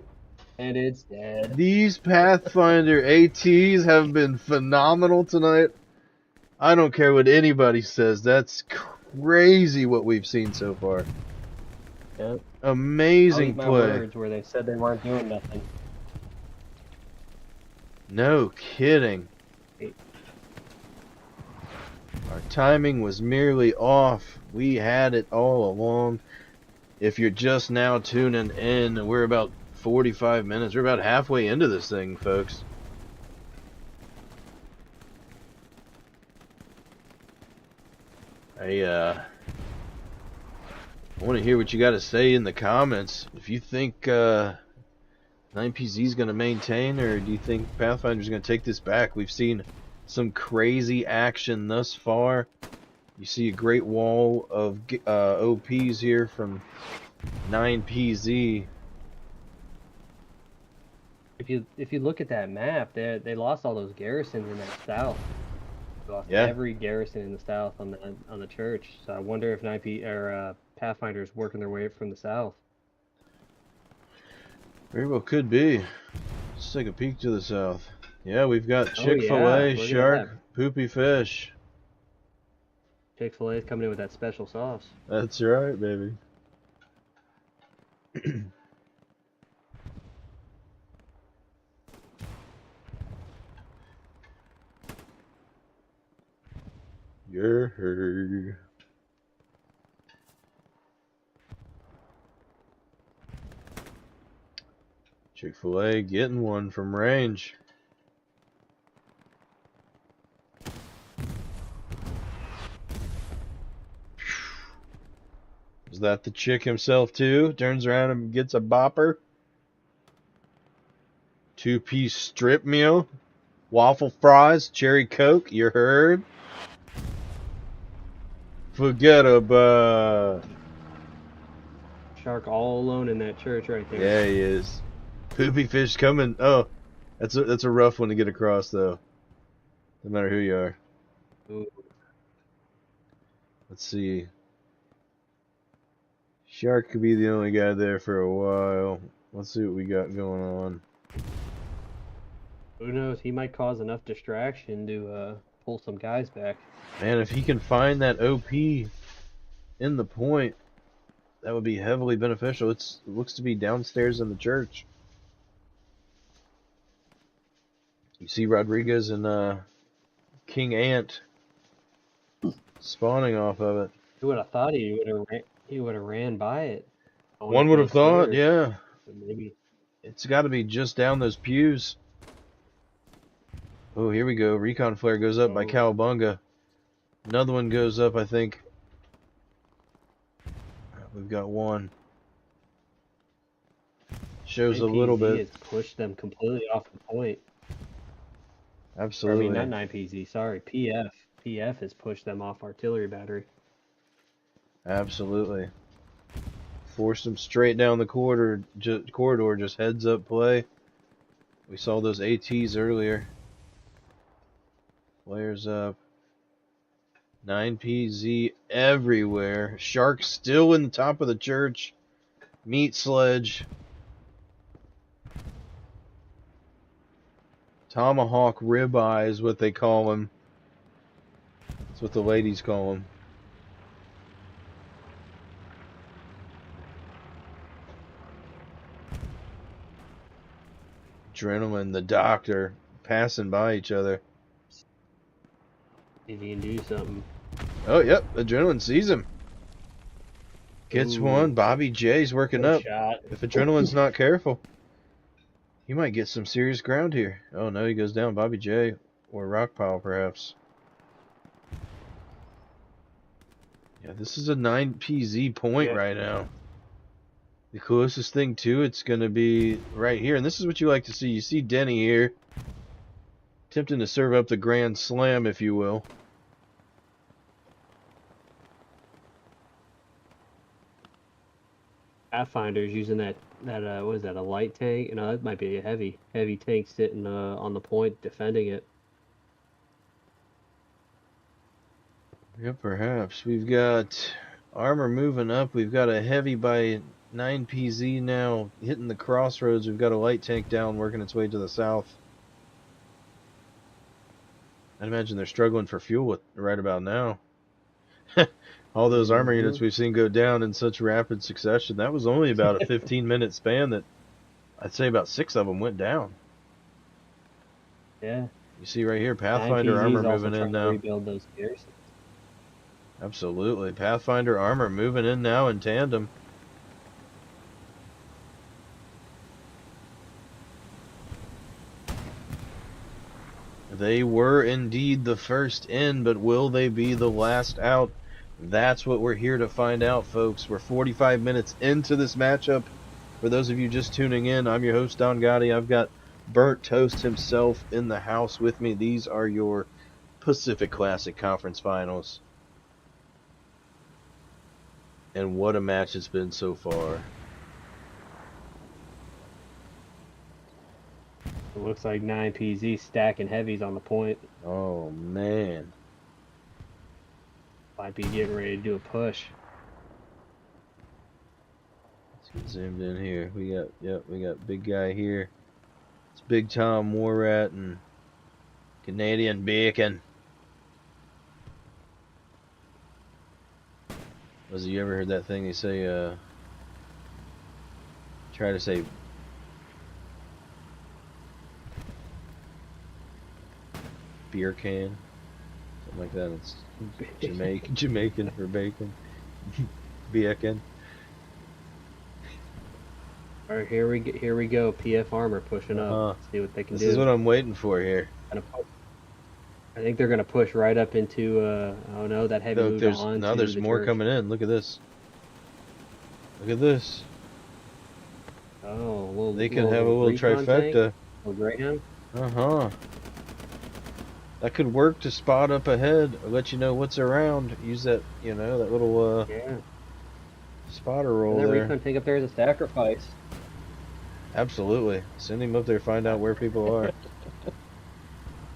And it's dead. These Pathfinder ATs have been phenomenal tonight. I don't care what anybody says. That's crazy what we've seen so far. Yep. I'll Amazing eat my play. words where they said they weren't doing nothing. No kidding. Our timing was merely off. We had it all along. If you're just now tuning in, we're about 45 minutes. We're about halfway into this thing, folks. I want to hear what you got to say in the comments. If you think 9PZ is going to maintain, or do you think Pathfinder's going to take this back? We've seen some crazy action thus far. You see a great wall of OPs here from 9PZ. If you look at that map, they lost all those garrisons in that south. They lost every garrison in the south on the church. So I wonder if 9P or Pathfinder's working their way up from the south. Very well could be. Let's take a peek to the south. Yeah, we've got Chick-fil-A, shark, poopy fish. Chick-fil-A is coming in with that special sauce. That's right, baby. You're heard. Chick-fil-A getting one from range. Is that the chick himself too? Turns around and gets a bopper. 2-piece strip meal. Waffle fries, cherry coke, you heard? Forget about. Shark all alone in that church right there. Yeah, he is. Poopy fish coming. Oh, that's a rough one to get across though. No matter who you are. Ooh. Let's see. Shark could be the only guy there for a while. Let's see what we got going on. Who knows? He might cause enough distraction to pull some guys back. Man, if he can find that OP in the point, that would be heavily beneficial. It looks to be downstairs in the church. You see Rodriguez and King Ant spawning off of it. Who would have thought he would have ran by it? One would have thought, yeah. But maybe it's got to be just down those pews. Oh, here we go. Recon flare goes up by Cowabunga. Another one goes up, I think. We've got one. Shows a little bit. It's pushed them completely off the point. Absolutely. Or, I mean, not 9PZ, sorry. PF. PF has pushed them off artillery battery. Absolutely. Forced them straight down the corridor, just heads up play. We saw those ATs earlier. Flares up. 9PZ everywhere. Shark still in the top of the church. Meat sledge. Tomahawk ribeye is what they call him. That's what the ladies call him. Adrenaline, the doctor, passing by each other. If he can do something. Oh, yep. Adrenaline sees him. Gets one. Bobby J's working up. Shot. If Adrenaline's not careful, he might get some serious ground here. Oh, no, he goes down. Bobby J. Or Rockpile, perhaps. Yeah, this is a 9PZ point right now. The closest thing to it's going to be right here. And this is what you like to see. You see Denny here. Attempting to serve up the Grand Slam, if you will. Pathfinder's using that what is that, a light tank? You know, that might be a heavy tank sitting on the point defending it. Yeah, perhaps. We've got armor moving up. We've got a heavy by 9PZ now hitting the crossroads. We've got a light tank down working its way to the south. I imagine they're struggling for fuel right about now. All those armor units we've seen go down in such rapid succession. That was only about a 15-minute span that I'd say about 6 of them went down. Yeah. You see right here, Pathfinder armor moving in now. Rebuild those garrisons. Absolutely. Pathfinder armor moving in now in tandem. They were indeed the first in, but will they be the last out? That's what we're here to find out, folks. We're 45 minutes into this matchup. For those of you just tuning in, I'm your host, Don Gotti. I've got Burnt Toast himself in the house with me. These are your Pacific Classic Conference Finals. And what a match it's been so far. It looks like 9PZ stacking heavies on the point. Oh, man. Might be getting ready to do a push. Let's get zoomed in here. We got big guy here. It's Big Tom Warrat and Canadian Bacon. Was you ever heard that thing they say, try to say beer can? Something like that. It's Jamaican for bacon. Bacon. Alright, here we go. PF Armor pushing up. Let's see what they can do. This is what I'm waiting for here. I think they're gonna push right up into oh no, that heavy moved on. No, there's more coming in. Look at this. Look at this. Oh, well, they can have a little trifecta. A Greyhound. That could work to spot up ahead or let you know what's around. Use that, that little spotter roll there. Recon tank up there is a sacrifice. Absolutely. Send him up there, find out where people are.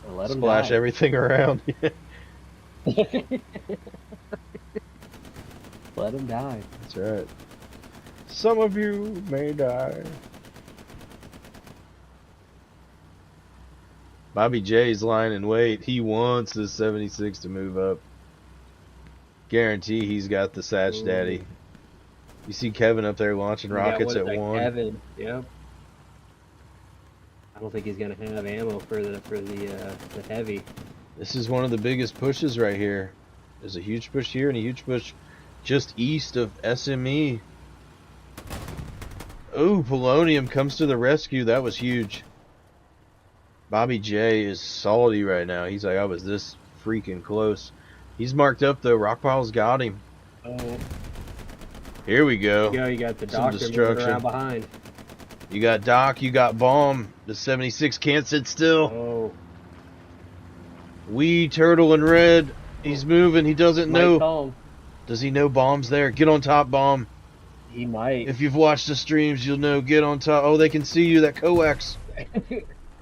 Let him splash die. Everything around. Let him die. That's right. Some of you may die. Bobby J's lying in wait. He wants the 76 to move up. Guarantee he's got the Satch Daddy. You see Kevin up there launching rockets at 1. Kevin, yep. I don't think he's gonna have ammo for the heavy. This is one of the biggest pushes right here. There's a huge push here and a huge push just east of SME. Oh, Polonium comes to the rescue. That was huge. Bobby J is salty right now. He's like, I was this freaking close. He's marked up though. Rockpile's got him. Oh. Here we go. You got the doctor moving around behind. You got Doc, you got Bomb. The 76 can't sit still. Oh. Wee Turtle in red. He's moving. He doesn't know. Call. Does he know Bomb's there? Get on top, Bomb. He might. If you've watched the streams, you'll know. Get on top. Oh, they can see you. That coax.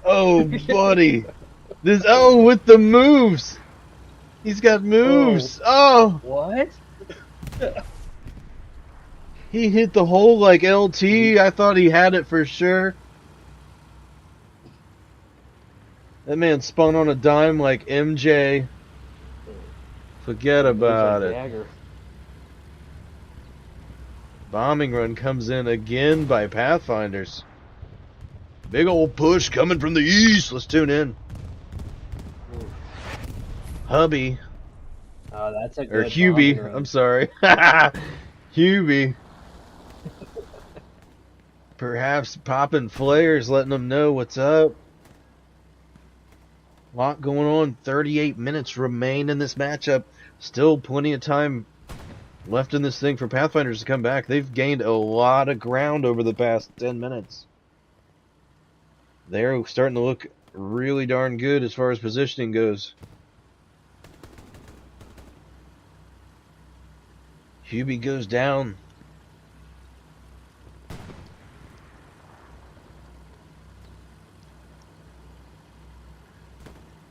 Oh, buddy. With the moves. He's got moves. Oh. What? He hit the hole like LT. I thought he had it for sure. That man spun on a dime like MJ. Forget about it. Dagger. Bombing run comes in again by Pathfinders. Big old push coming from the east. Let's tune in. Hubby. Oh, that's a good Or Hubie. I'm sorry. Hubie. Perhaps popping flares, letting them know what's up. Lot going on. 38 minutes remain in this matchup. Still plenty of time left in this thing for Pathfinders to come back. They've gained a lot of ground over the past 10 minutes. They're starting to look really darn good as far as positioning goes. Hubie goes down.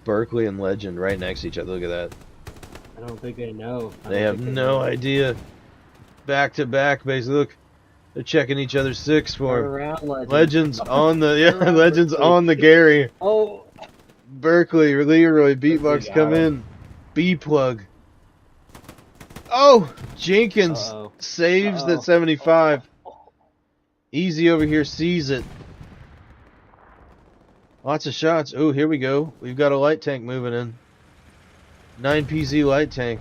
Berkeley and Legend right next to each other. Look at that. I don't think they know. They have no idea. Back to back, basically. Look. They're checking each other's six Turn for him. around, legend. Legends on the Turn around, Legends Berkeley. on the Gary. Oh, Berkeley, Leroy, Berkeley beatbox got come him. in. B plug. Oh, Jenkins Uh-oh. saves that Uh-oh. 75. Oh. Easy over here sees it. Lots of shots. Oh, here we go. We've got a light tank moving in. 9PZ light tank.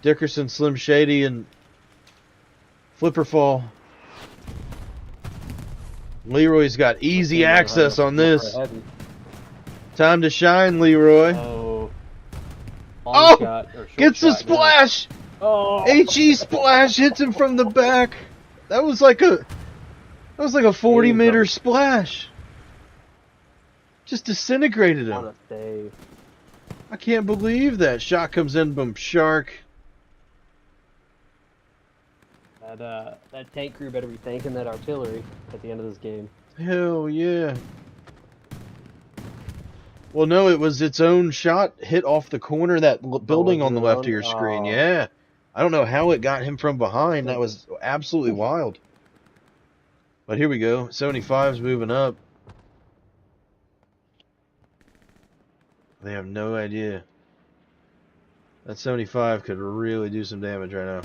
Dickerson, Slim Shady, and Flipperfall. Leroy's got easy access on this. Time to shine, Leroy. Oh. Oh! Shot, Gets the splash! Oh. HE splash hits him from the back. That was like a 40-meter splash. Just disintegrated him. What a save. I can't believe that. Shot comes in, boom, shark. That tank crew better be thanking that artillery at the end of this game. Hell yeah. Well, no, it was its own shot hit off the corner of that building on the left of your screen. Yeah. I don't know how it got him from behind. That was absolutely wild. But here we go. 75's moving up. They have no idea. That 75 could really do some damage right now.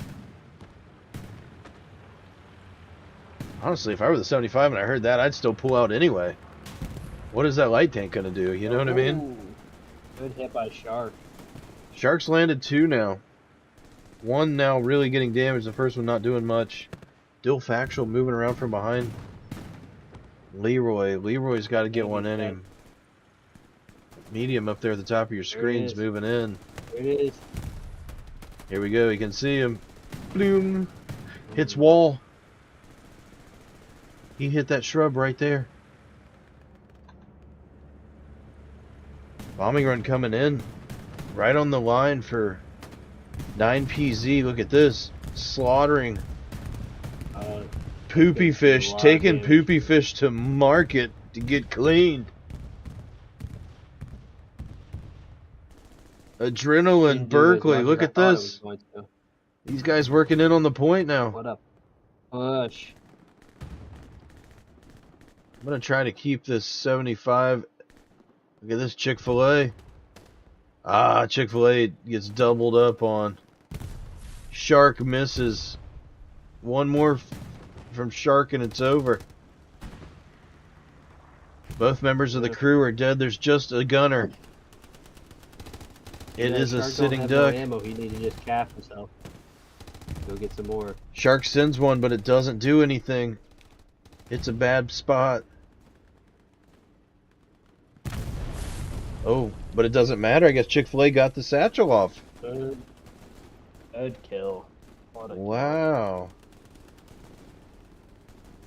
Honestly, if I were the 75 and I heard that, I'd still pull out anyway. What is that light tank going to do? You know what I mean? Good hit by Shark. Shark's landed 2 now. 1 now really getting damaged. The first one not doing much. Dill Factual moving around from behind. Leroy's got to get one in him. Medium up there at the top of your screen's moving in. There it is. Here we go. You can see him. Bloom. Hits wall. He hit that shrub right there. Bombing run coming in. Right on the line for 9PZ. Look at this. Slaughtering. Poopy fish. Taking poopy fish to market to get cleaned. Adrenaline, Berkeley. Look at this. These guys working in on the point now. What up? Push. I'm going to try to keep this 75. Look at this Chick-fil-A. Ah, Chick-fil-A gets doubled up on. Shark misses. One more from Shark and it's over. Both members of the crew are dead. There's just a gunner. It is a sitting duck. No ammo. He needs to just calf himself. Go get some more. Shark sends one, but it doesn't do anything. It's a bad spot. Oh, but it doesn't matter. I guess Chick-fil-A got the satchel off. Good kill. Wow.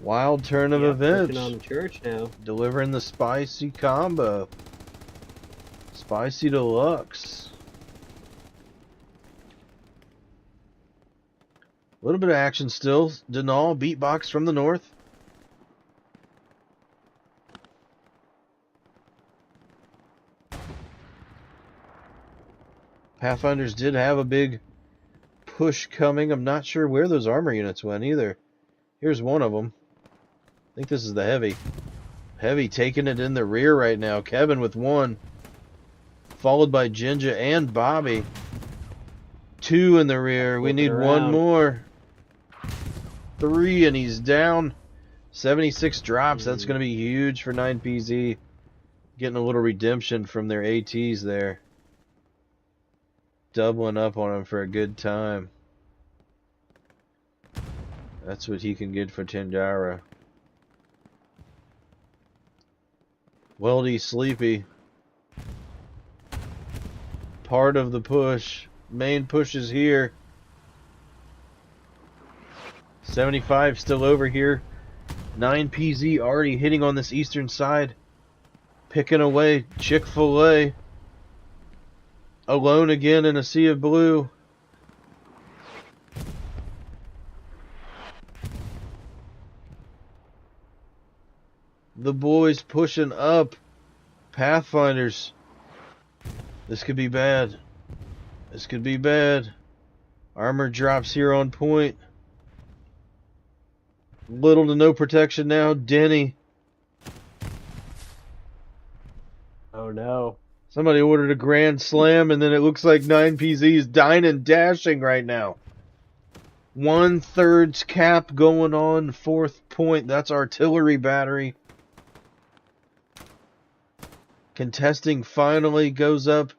Wild turn of events. On the church now. Delivering the spicy combo. Spicy deluxe. A little bit of action still. Denal beatbox from the north. Pathfinders did have a big push coming. I'm not sure where those armor units went either. Here's one of them. I think this is the heavy. Heavy taking it in the rear right now. Kevin with 1. Followed by Jinja and Bobby. 2 in the rear. We need 1 more. 3 and he's down. 76 drops. That's going to be huge for 9PZ. Getting a little redemption from their ATs there. Doubling up on him for a good time. That's what he can get for Tanjara. Weldy Sleepy. Part of the push. Main push is here. 75 still over here. 9PZ already hitting on this eastern side. Picking away. Chick-fil-A. Alone again in a sea of blue. The boys pushing up. Pathfinders. This could be bad. This could be bad. Armor drops here on point. Little to no protection now. Denny. Oh no. Somebody ordered a grand slam, and then it looks like 9PZ is dying and dashing right now. 1/3 cap going on. 4th point. That's artillery battery. Contesting finally goes up.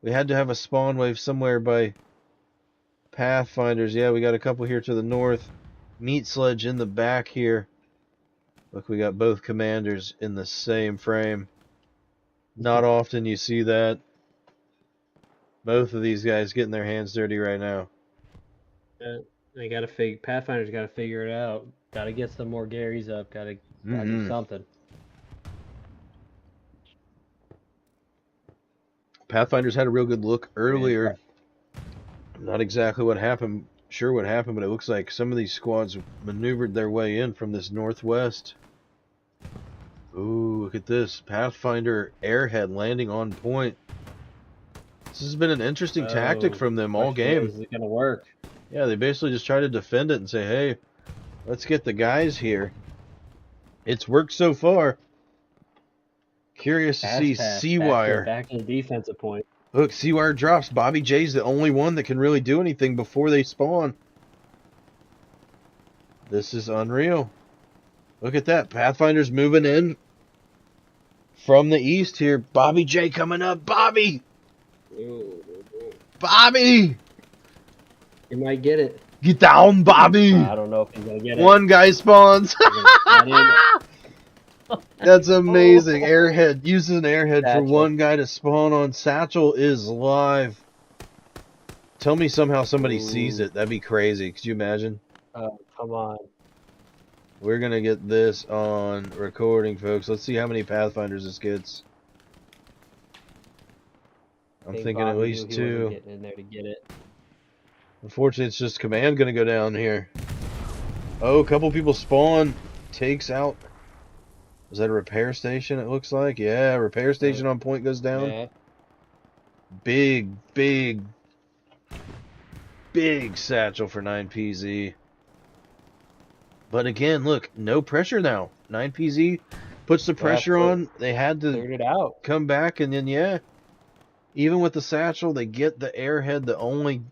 We had to have a spawn wave somewhere by Pathfinders. Yeah, we got a couple here to the north. Meat sledge in the back here. Look, we got both commanders in the same frame. Not often you see that. Both of these guys getting their hands dirty right now. They gotta Pathfinder's gotta figure it out. Gotta get some more Garys up. Gotta do something. Pathfinders had a real good look earlier. Not exactly what happened. Sure what happened, but it looks like some of these squads maneuvered their way in from this northwest. Ooh, look at this. Pathfinder airhead landing on point. This has been an interesting tactic from them all game. Is it gonna work? Yeah, they basically just try to defend it and say, hey, let's get the guys here. It's worked so far. Curious to see Seawire. Back to the defensive point. Look, Seawire drops. Bobby J's the only one that can really do anything before they spawn. This is unreal. Look at that. Pathfinder's moving in from the east here. Bobby J coming up. Bobby! Bobby! He might get it. Get down, Bobby! I don't know if he's gonna get it. One guy spawns. That's amazing. Airhead. Uses an airhead Satchel. For one guy to spawn on. Satchel is live. Tell me somehow somebody sees it. That'd be crazy. Could you imagine? Oh, come on. We're going to get this on recording, folks. Let's see how many Pathfinders this gets. I'm thinking Bobby at least 2. Getting in there to get it. Unfortunately, it's just command going to go down here. Oh, a couple people spawn. Takes out. Is that a repair station, it looks like? Yeah, repair station on point goes down. Yeah. Big satchel for 9PZ. But again, look, no pressure now. 9PZ puts the pressure on. They had to come back, and then, yeah, even with the satchel, they get the airhead, the only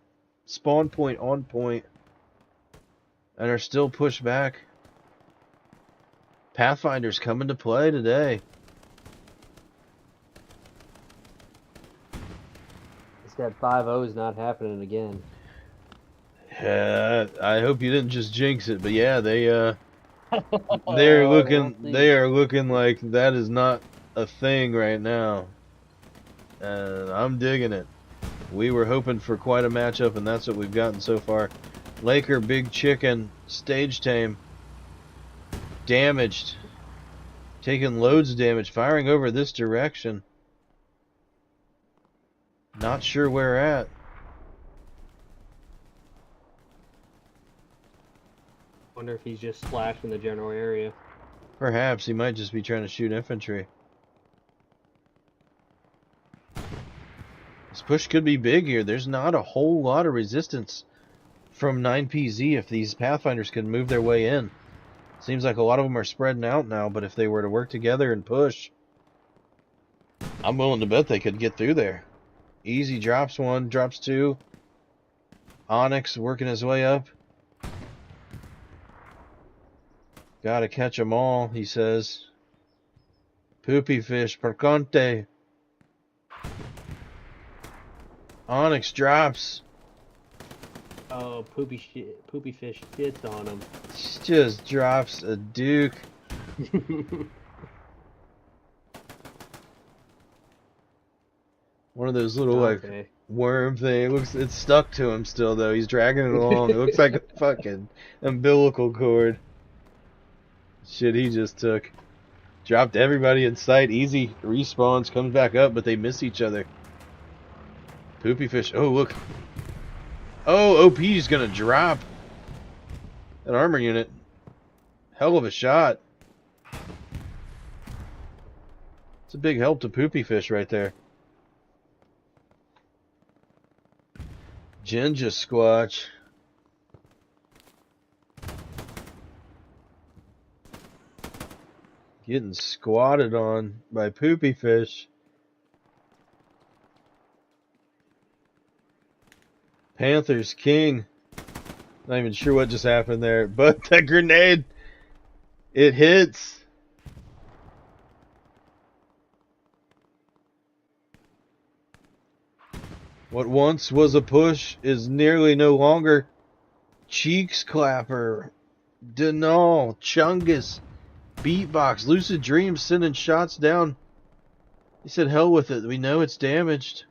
spawn point on point, and are still pushed back. Pathfinder's coming to play today. It's that 5-0 is not happening again. Yeah, I hope you didn't just jinx it, but yeah, they are looking like that is not a thing right now. And I'm digging it. We were hoping for quite a matchup, and that's what we've gotten so far. Laker, Big Chicken, Stage Tame. Damaged. Taking loads of damage. Firing over this direction. Not sure where at. Wonder if he's just splashed in the general area. Perhaps he might just be trying to shoot infantry. This push could be big here. There's not a whole lot of resistance from 9PZ if these Pathfinders can move their way in. Seems like a lot of them are spreading out now, but if they were to work together and push, I'm willing to bet they could get through there. Easy drops 1, drops 2. Onyx working his way up. Gotta catch them all, he says. Poopy fish, per conte. Onyx drops. Oh, poopy fish shits on him. Just drops a duke. One of those little like worm thing. It's stuck to him still though. He's dragging it along. It looks like a fucking umbilical cord. Shit he just took. Dropped everybody in sight. Easy respawns, comes back up, but they miss each other. Poopy fish. Oh look. Oh, OP's gonna drop an armor unit. Hell of a shot. It's a big help to Poopy Fish right there. Jinja Squatch. Getting squatted on by poopy fish. Panthers king. Not even sure what just happened there, but that grenade, it hits. What once was a push is nearly no longer. Cheeks Clapper, Denal, Chungus, Beatbox, Lucid Dreams sending shots down. He said, hell with it. We know it's damaged.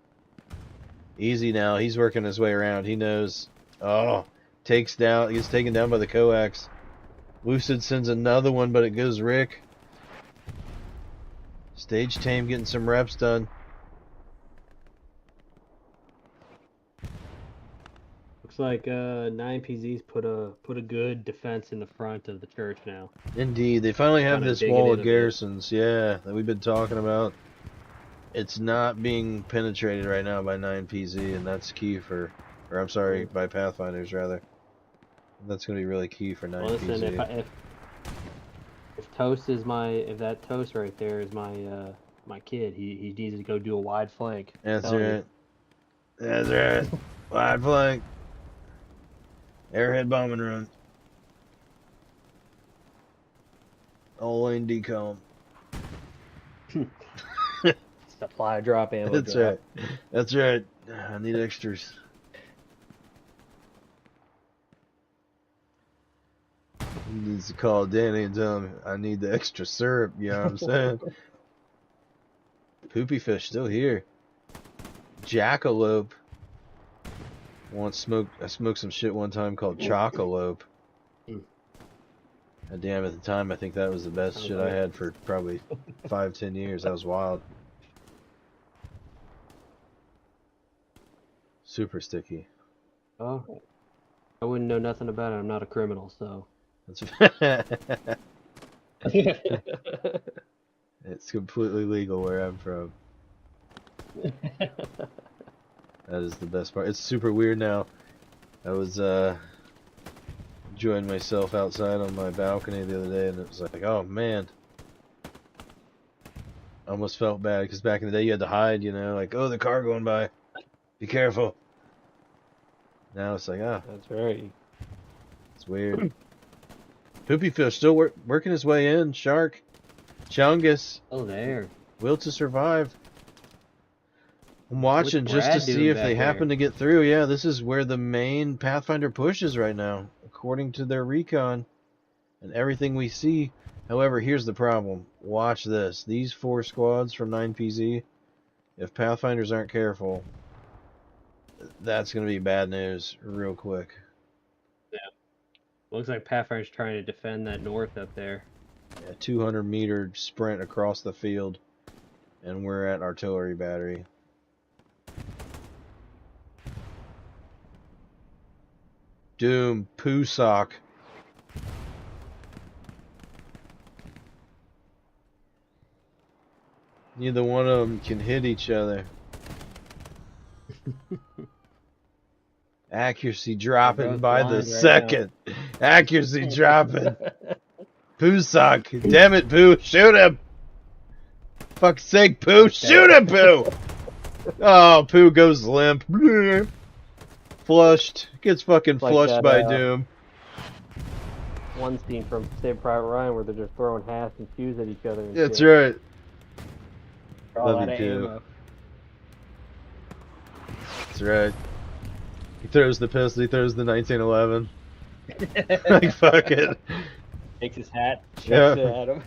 Easy now. He's working his way around. He knows. Oh, gets taken down by the coax. Lucid sends another one, but it goes Rick. Stage Tame getting some reps done. Looks like 9PZ's put a good defense in the front of the church now. Indeed, they finally have this wall of garrisons, yeah, that we've been talking about. It's not being penetrated right now by 9PZ, and that's key for, or I'm sorry, by Pathfinders rather. That's going to be really key for 9PZ. Well, listen, if Toast is if that Toast right there is my kid, he needs to go do a wide flank. That's right. That's right. Wide flank. Airhead bombing run. All lane decom. Supply drop ammo. That's drop. Right. That's right. I need extras. He needs to call Danny and tell him I need the extra syrup. You know what I'm saying? Poopy fish still here. Jackalope. I smoked some shit one time called Chocolope. God damn, at the time I think that was the best shit I had for probably 5-10 years. That was wild. Super sticky. Oh, I wouldn't know nothing about it. I'm not a criminal, so. It's completely legal where I'm from. That is the best part. It's super weird now. I was enjoying myself outside on my balcony the other day, and it was like, oh man. I almost felt bad, because back in the day you had to hide, you know, like, oh, the car going by. Be careful. Now it's like, ah. That's right. It's weird. Poopy fish still working his way in. Shark. Chungus. Oh, there. Will to survive. I'm watching just to see if they happen to get through. Yeah, this is where the main Pathfinder push is right now, according to their recon and everything we see. However, here's the problem. Watch this. These 4 squads from 9PZ, if Pathfinders aren't careful, that's going to be bad news real quick. Yeah. Looks like Pathfinder's trying to defend that north up there. Yeah, 200-meter sprint across the field, and we're at artillery battery. Doom, poo sock. Neither one of them can hit each other. Accuracy dropping by the second. Accuracy dropping. Poo sock. Damn it, Pooh. Shoot him. Fuck's sake, Pooh. Shoot him, Pooh. Oh, Pooh goes limp. Flushed. Gets fucking flushed by Doom. One scene from Saving Private Ryan where they're just throwing hats and shoes at each other. That's right. Love you too. That's right. He throws the pistol. He throws the 1911. Like, fuck it. Takes his hat, chucks it at him.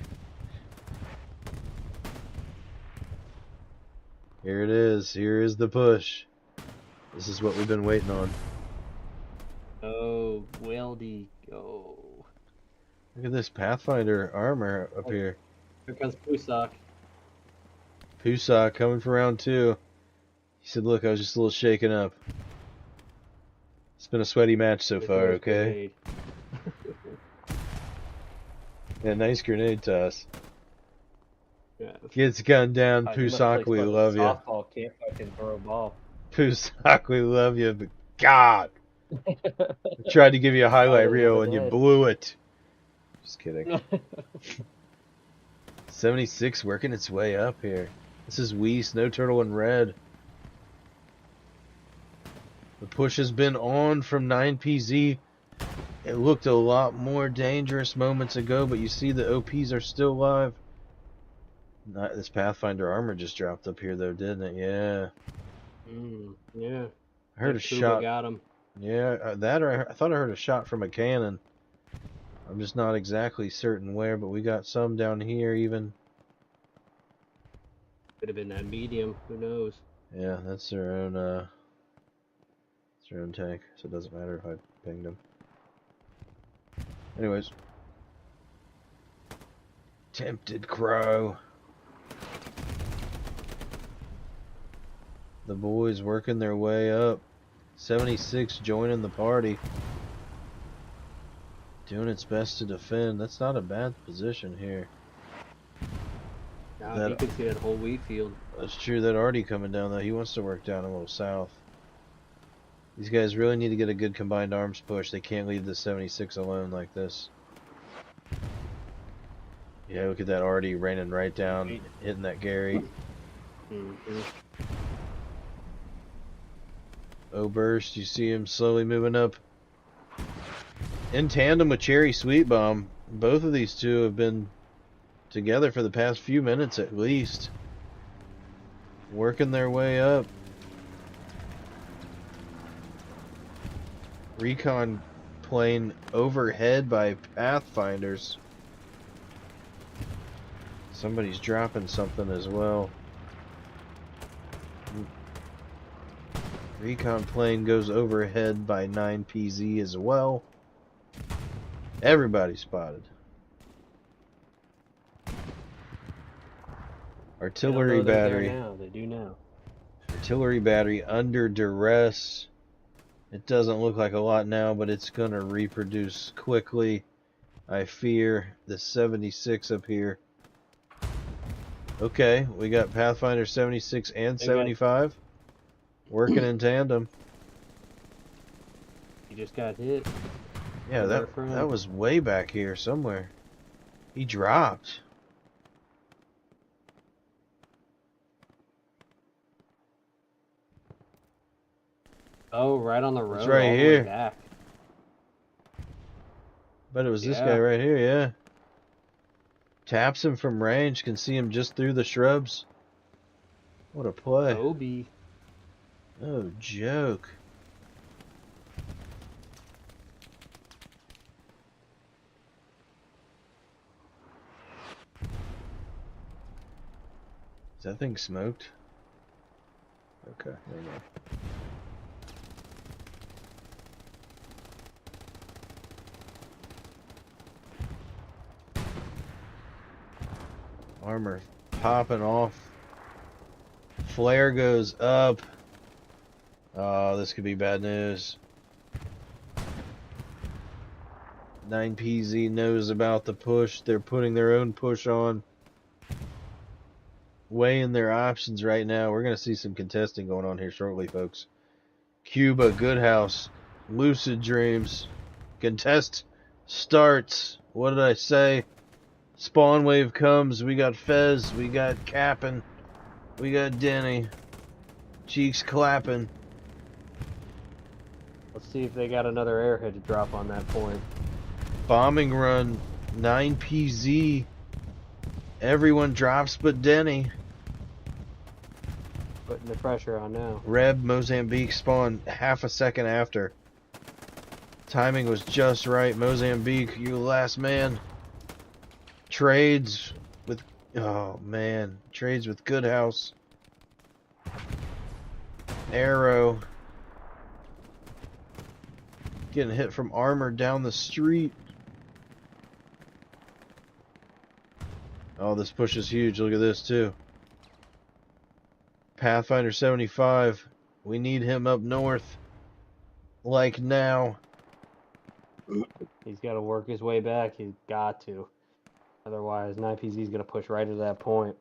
Here it is. Here is the push. This is what we've been waiting on. Oh, Weldy, go. Look at this Pathfinder armor up here. Here comes Pusak. Pusak coming for round 2. He said, look, I was just a little shaken up. It's been a sweaty match so far, okay? Yeah, nice grenade toss. Yeah. Gets gunned down. Pusak, we love you. Softball can't fucking throw a ball. Pusak, we love you, but God. I tried to give you a highlight reel and you blew it. Just kidding. 76 working its way up here. This is Weiss, no turtle in red. The push has been on from 9PZ. It looked a lot more dangerous moments ago, but you see the OPs are still alive. This Pathfinder armor just dropped up here though, didn't it? Yeah. Yeah. I heard a Scuba shot. got him. Yeah, I thought I heard a shot from a cannon. I'm just not exactly certain where, but we got some down here even. Could have been that medium. Who knows? Yeah, that's their own tank, so it doesn't matter if I pinged them. Anyways. Tempted Crow. The boys working their way up. 76 joining the party. Doing its best to defend. That's not a bad position here. Now you can see that whole wheat field. That's true. That Artie coming down though. He wants to work down a little south. These guys really need to get a good combined arms push. They can't leave the 76 alone like this. Yeah, look at that Artie raining right down, hitting that Gary. Oberst, you see him slowly moving up. In tandem with Cherry Sweet Bomb. Both of these two have been together for the past few minutes at least. Working their way up. Recon plane overhead by Pathfinders. Somebody's dropping something as well. Recon plane goes overhead by 9PZ as well. Everybody spotted. Artillery battery. They do now. Artillery battery under duress. It doesn't look like a lot now, but it's gonna reproduce quickly. I fear the 76 up here. Okay, we got Pathfinder 76 and 75 working in tandem. He just got hit. Yeah, that was way back here somewhere. He dropped. Oh, right on the road. It's right all here. The way back. But it was this guy right here, yeah. Taps him from range, can see him just through the shrubs. What a play. Obi. Oh, joke. Is that thing smoked? Okay, there you go. Armor popping off. Flare goes up. Oh, this could be bad news. 9PZ knows about the push. They're putting their own push on. Weighing their options right now. We're going to see some contesting going on here shortly, folks. Cuba, Goodhouse, Lucid Dreams. Contest starts. What did I say? Spawn wave comes. We got Fez. We got Cappin. We got Denny. Cheeks clapping. Let's see if they got another airhead to drop on that point. Bombing run. 9PZ. Everyone drops but Denny. Putting the pressure on now. Reb Mozambique spawned half a second after. Timing was just right. Mozambique, you last man. Trades with... Oh, man. Trades with Goodhouse. Arrow. Getting hit from armor down the street. Oh, this push is huge. Look at this, too. Pathfinder 75. We need him up north. Like now. He's got to work his way back. He's got to. Otherwise, 9PZ is going to push right to that point.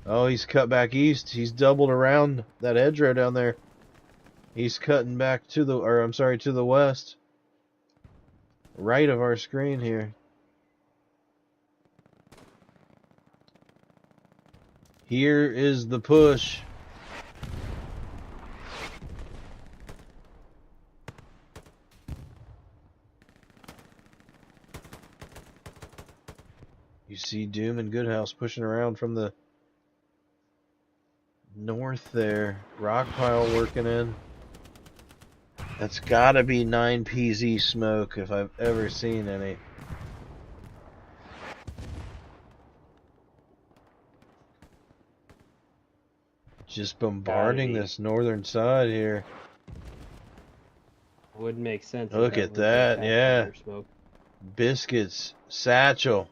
Oh, he's cut back east. He's doubled around that hedgerow down there. He's cutting back to the, or I'm sorry, to the west. Right of our screen here. Here is the push. You see Doom and Goodhouse pushing around from the north there. Rock pile working in. That's gotta be 9PZ smoke if I've ever seen any. Just bombarding this northern side here. Wouldn't make sense. Look at that, yeah. Smoke. Biscuits, Satchel.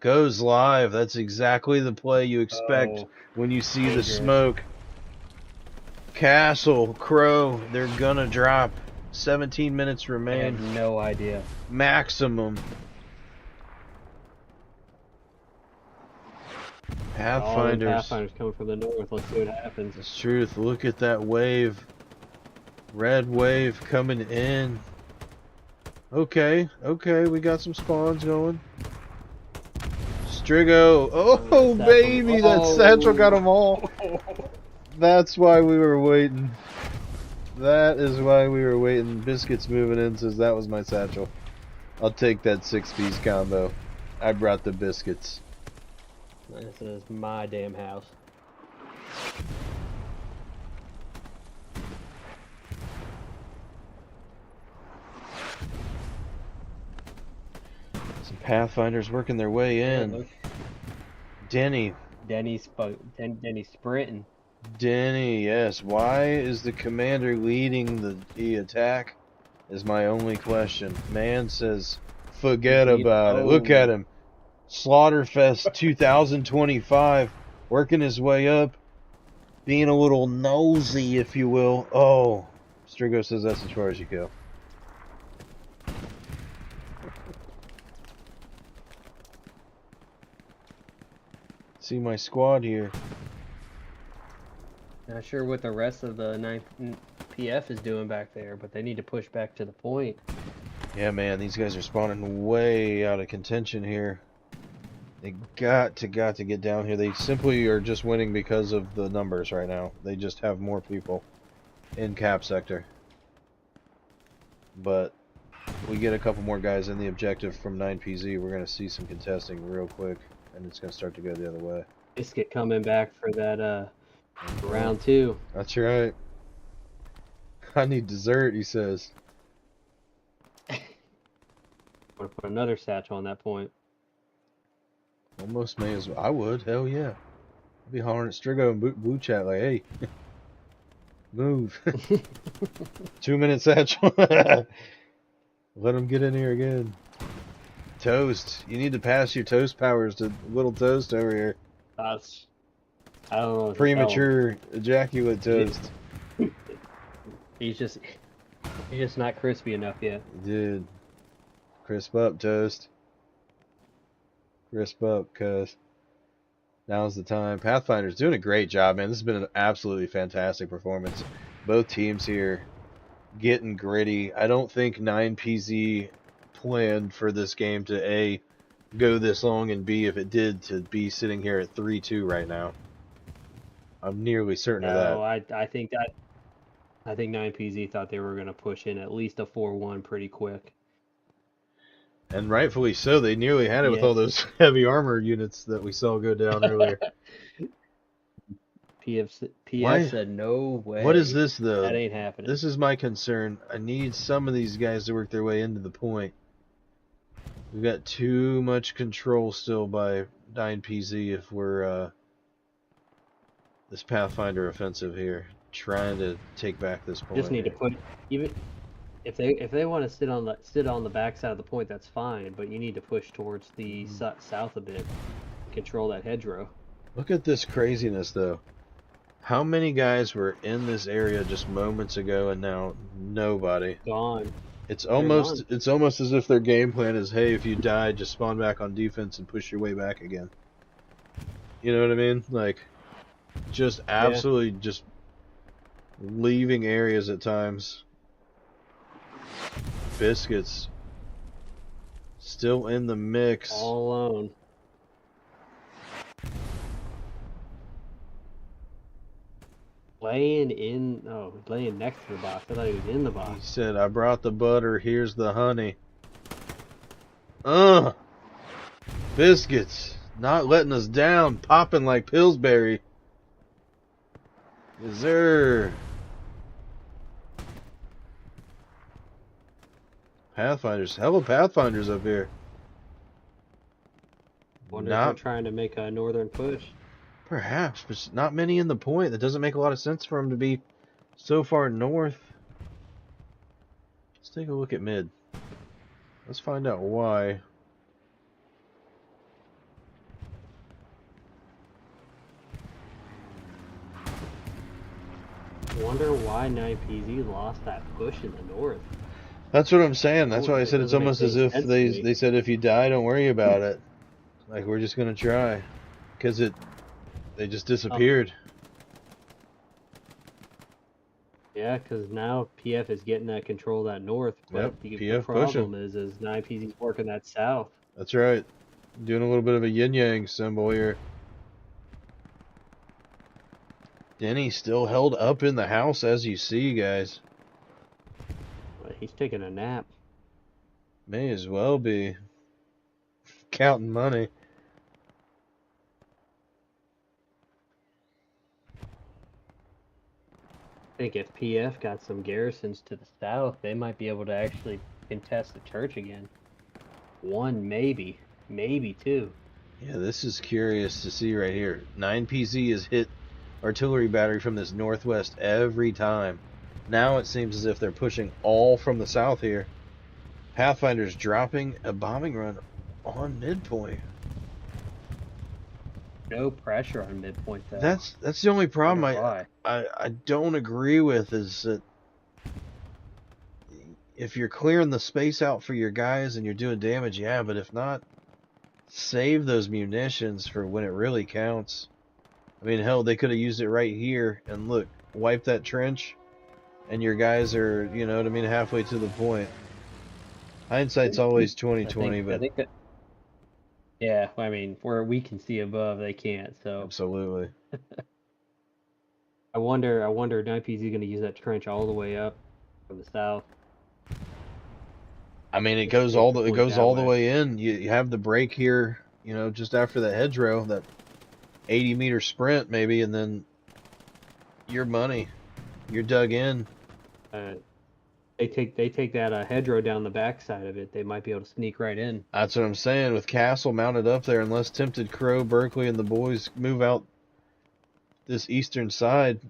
Goes live. That's exactly the play you expect when you see the smoke. Castle, Crow, they're gonna drop. 17 minutes remain. I have no idea. Maximum. Pathfinders. Pathfinders coming from the north. Let's see what happens. It's truth. Look at that wave. Red wave coming in. Okay, we got some spawns going. Strigo. Oh, baby, that Satchel got them all. That's why we were waiting. That is why we were waiting. Biscuits moving in says that was my Satchel. I'll take that 6-piece combo. I brought the biscuits. This is my damn house. Some Pathfinders working their way in. Denny's sprinting. Denny, yes. Why is the commander leading the attack? Is my only question. Man says, forget about it. Look at him. Slaughterfest 2025. Working his way up. Being a little nosy, if you will. Oh. Strigo says that's as far as you go. See my squad here. Not sure what the rest of the 9th PF is doing back there, but they need to push back to the point. Yeah, man, these guys are spawning way out of contention here. They got to get down here. They simply are just winning because of the numbers right now. They just have more people in cap sector. But we get a couple more guys in the objective from 9PZ. We're going to see some contesting real quick, and it's going to start to go the other way. Biscuit coming back for that round 2. That's right. I need dessert, he says. I'm going to put another Satchel on that point. Almost may as well. I would. Hell yeah. I'd be hollering at Strigo and Blue Chat like, hey, move. 2 minute Satchel. Let him get in here again. Toast. You need to pass your toast powers to Little Toast over here. I don't know. Premature ejaculate toast. He's just not crispy enough yet. Dude. Crisp up, Toast. Crisp up, cuz. Now's the time. Pathfinder's doing a great job, man. This has been an absolutely fantastic performance. Both teams here getting gritty. I don't think 9PZ planned for this game to A, go this long, and B, if it did, to be sitting here at 3-2 right now. I'm nearly certain of that. I think 9PZ thought they were going to push in at least a 4-1 pretty quick. And rightfully so. They nearly had it with all those heavy armor units that we saw go down earlier. PF said no way. What is this, though? That ain't happening. This is my concern. I need some of these guys to work their way into the point. We've got too much control still by 9PZ if we're this Pathfinder offensive here, trying to take back this point. Just need to put, even if they want to sit on the back side of the point, that's fine. But you need to push towards the south a bit, control that hedgerow. Look at this craziness, though. How many guys were in this area just moments ago, and now nobody? Gone. It's almost as if their game plan is, hey, if you die, just spawn back on defense and push your way back again. You know what I mean? Like, just absolutely just leaving areas at times. Biscuits still in the mix. All alone. Laying in. Oh, laying next to the box. I thought he was in the He box. said, I brought the butter, here's the honey. Biscuits. Not letting us down, popping like Pillsbury. Yes, sir. Pathfinders. Hella Pathfinders up here. Wonder if they're trying to make a northern push. Perhaps, but not many in the point. That doesn't make a lot of sense for them to be so far north. Let's take a look at mid. Let's find out why. Wonder why 9PZ lost that push in the north. That's what I'm saying. That's why I said it's Doesn't make almost as any if sense to me. they said if you die, don't worry about it. Like we're just gonna try, because they just disappeared. Yeah, because now PF is getting that control of that north. But Yep, the PF problem is 9PZ's working that south. That's right. Doing a little bit of a yin-yang symbol here. Denny still held up in the house, as you see, guys. But he's taking a nap. May as well be. Counting money. I think if PF got some garrisons to the south, they might be able to actually contest the church again. One, maybe two. Yeah, this is curious to see right here. 9PZ has hit artillery battery from this northwest every time. Now it seems as if they're pushing all from the south here. Pathfinder's dropping a bombing run on midpoint. No pressure on midpoint though. That's the only problem Why? I don't agree with, is that if you're clearing the space out for your guys and you're doing damage, yeah, but if not, save those munitions for when it really counts. I mean, hell, they could have used it right here, and look, wipe that trench, and your guys are, you know what I mean, halfway to the point. Hindsight's always 20/20, but I think that. Yeah, I mean, where we can see above, they can't. So absolutely. I wonder, 9PZ going to use that trench all the way up from the south. I mean, it goes all the way in. You have the break here, you know, just after the hedgerow, that 80-meter sprint maybe, and then your money, you're dug in. They take that hedgerow down the backside of it. They might be able to sneak right in. That's what I'm saying. With Castle mounted up there, unless Tempted Crow, Berkeley, and the boys move out this eastern side,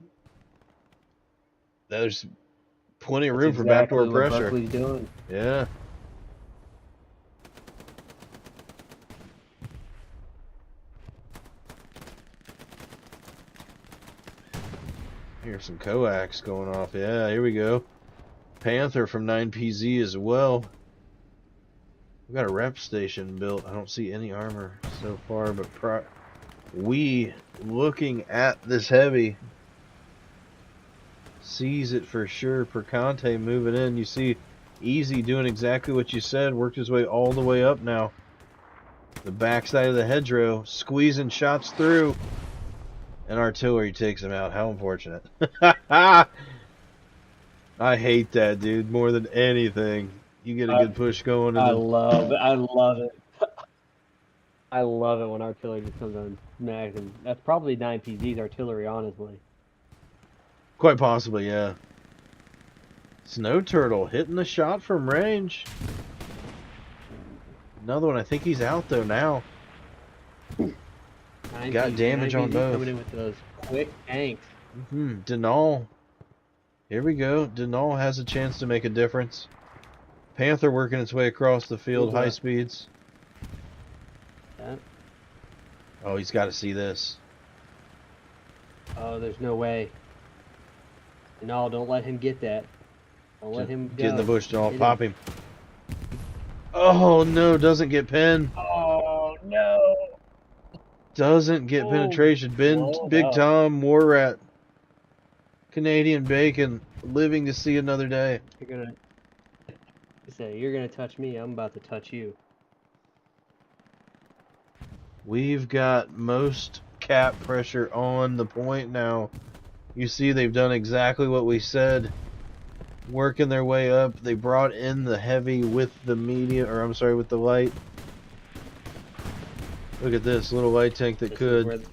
there's plenty of room for backdoor pressure. Berkeley's doing. Yeah. Here's some coax going off. Yeah, here we go. Panther from 9PZ as well. We've got a rep station built. I don't see any armor so far, but we, looking at this heavy, sees it for sure. Percante moving in. You see Easy doing exactly what you said. Worked his way all the way up now. The backside of the hedgerow. Squeezing shots through. And artillery takes him out. How unfortunate. I hate that, dude, more than anything. You get a good push going. I love it. I love it. I love it when artillery just comes on smack, and that's probably 9PZ's artillery, honestly. Quite possibly, yeah. Snow Turtle hitting the shot from range. Another one. I think he's out though now. Got damage on both. Coming in with those quick tanks. Denal. Here we go. Denal has a chance to make a difference. Panther working its way across the field, high speeds. Yeah. Oh, he's got to see this. Oh, there's no way. No, don't let him get that. Don't let him get in the bush, Denal. Pop him. Oh, no, doesn't get pinned. Oh, no. Doesn't get penetration. Big Tom, War Rat, Canadian Bacon, living to see another day. You're gonna touch me, I'm about to touch you. We've got most cap pressure on the point now. You see, they've done exactly what we said. Working their way up. They brought in the heavy with the medium, or I'm sorry, with the light. Look at this little light tank that could.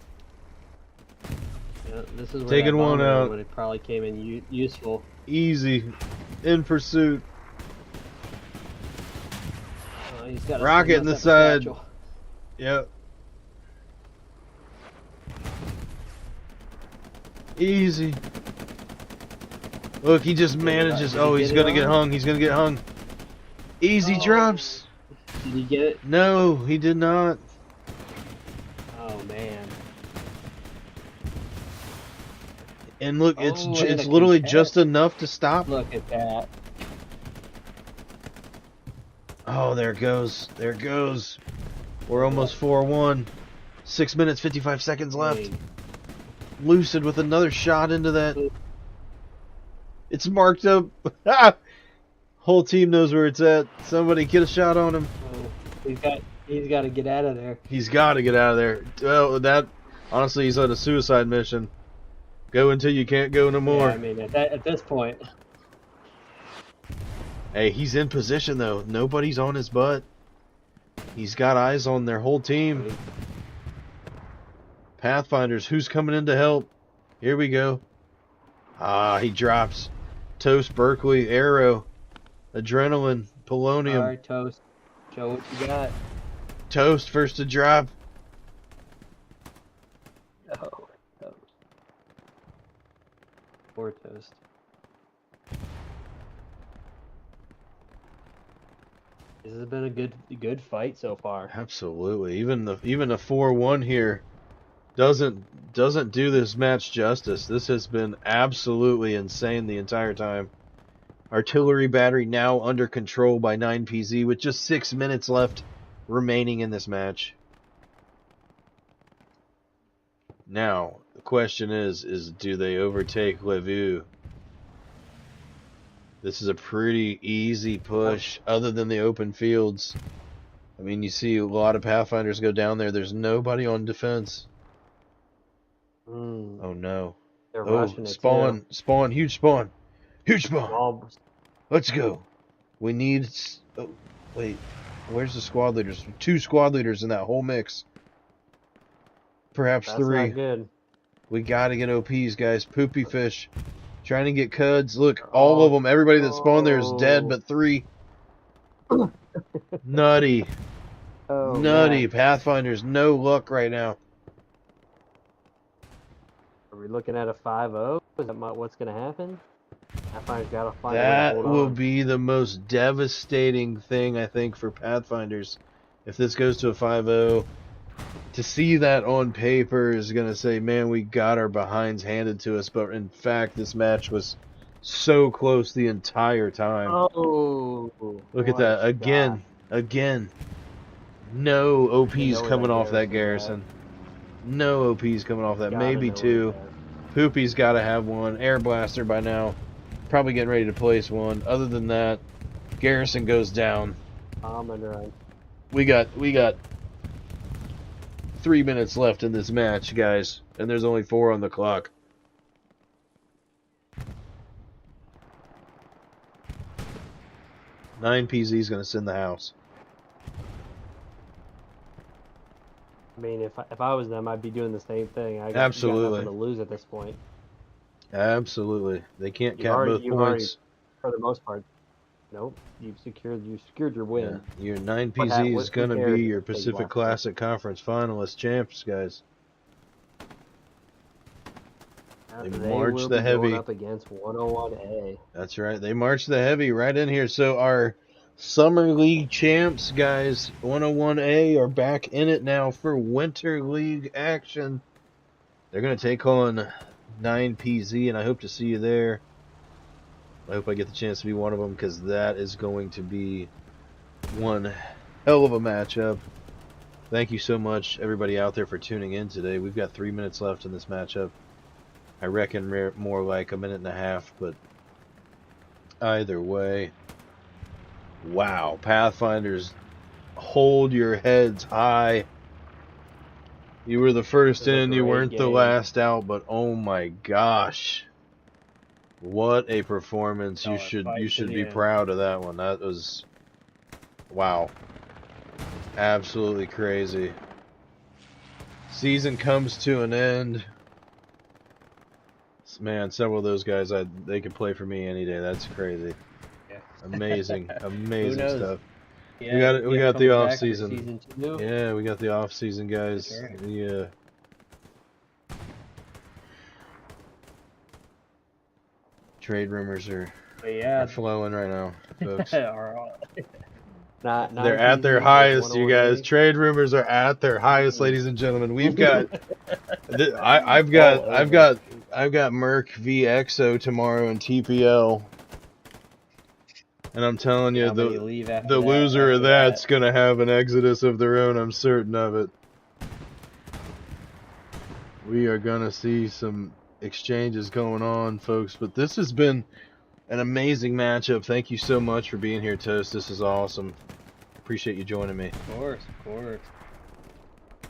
This is where Taking that one bomber out. would have probably came in useful. Easy. In pursuit. He's got rocket in the side. satchel. Yep. Easy. Look, he just manages. Oh, he's gonna get hung. He's gonna get hung. Easy drops. Did he get it? No, he did not. Oh man. And look, it's literally just enough to stop. Look at that. Oh, there it goes. There it goes. We're almost 4-1. 6 minutes, 55 seconds left. Dang. Lucid with another shot into that. It's marked up. Whole team knows where it's at. Somebody get a shot on him. He's got to get out of there. He's got to get out of there. Well, that honestly, he's on a suicide mission. Go until you can't go no more. Yeah, I mean, at this point. Hey, he's in position though. Nobody's on his butt. He's got eyes on their whole team. Pathfinders, who's coming in to help? Here we go. Ah, he drops. Toast, Berkeley, Arrow, Adrenaline, Polonium. All right, Toast. Show what you got. Toast, first to drop. Oh, Toast. Poor Toast. This has been a good fight so far. Absolutely. Even the 4-1 here doesn't do this match justice. This has been absolutely insane the entire time. Artillery battery now under control by 9PZ with just 6 minutes left remaining in this match. Now, the question is do they overtake Levu? This is a pretty easy push other than the open fields. I mean, you see a lot of Pathfinders go down there. There's nobody on defense. Oh no. They're rushing it spawn, too. spawn, huge spawn. Huge spawn. All- Let's go. We need... Oh, wait. Where's the squad leaders? 2 squad leaders in that whole mix. Perhaps That's 3. not good. We gotta get OPs, guys. Poopy fish. Trying to get cuds. Look, all of them. Everybody that spawned there is dead, but 3. Nutty. Oh, Nutty. man. Pathfinders, no luck right now. Are we looking at a 5-0? Is that what's going to happen? Pathfinder's got to find a way That to hold will on. be the most devastating thing, I think, for Pathfinders. If this goes to a 5-0, to see that on paper is going to say, man, we got our behinds handed to us. But in fact, this match was so close the entire time. Oh, Look at that. Again. No OPs coming off that garrison. No OPs coming off that. Maybe 2. Poopy's got to have 1. Air Blaster by now. Probably getting ready to place 1. Other than that, garrison goes down. We got 3 minutes left in this match, guys, and there's only 4 on the clock. (9PZ) gonna send the house. I mean, if I was them, I'd be doing the same thing. Absolutely. You got nothing to lose at this point. Absolutely, they can't cap both points. For the most part, nope. You secured your win. Yeah. Your 9PZ is gonna be your Pacific Classic Conference finalist champs, guys. They march the heavy. Going up against 101A. That's right. They march the heavy right in here. So our Summer League champs, guys, 101A, are back in it now for Winter League action. They're going to take on 9PZ, and I hope to see you there. I hope I get the chance to be one of them, because that is going to be one hell of a matchup. Thank you so much, everybody out there, for tuning in today. We've got 3 minutes left in this matchup. I reckon more like a minute and a half, but either way. Wow, Pathfinders, hold your heads high. You were the first It was a in, you great weren't the game. last out, but oh my gosh. What a performance. You Solid fight to should the be end. proud of that one. That was wow. Absolutely crazy. Season comes to an end. Man, several of those guys they could play for me any day. That's crazy. Yeah. Amazing. Who Amazing knows? stuff. Yeah, We got the coming off back for season. season 2. Yeah, we got the off season guys. That's right. Yeah. Trade rumors are But yeah, flowing right now, folks. They're at their 9 PZ highest, versus you guys. 101A. Trade rumors are at their highest, ladies and gentlemen. We've got I've All over. got Merc v Exo tomorrow in TPL. And I'm telling See you, how many leave after the that, loser of after that's that. gonna have an exodus of their own, I'm certain of it. We are gonna see some exchanges going on, folks, but this has been an amazing matchup. Thank you so much for being here, Toast. This is awesome. Appreciate you joining me. Of course, of course.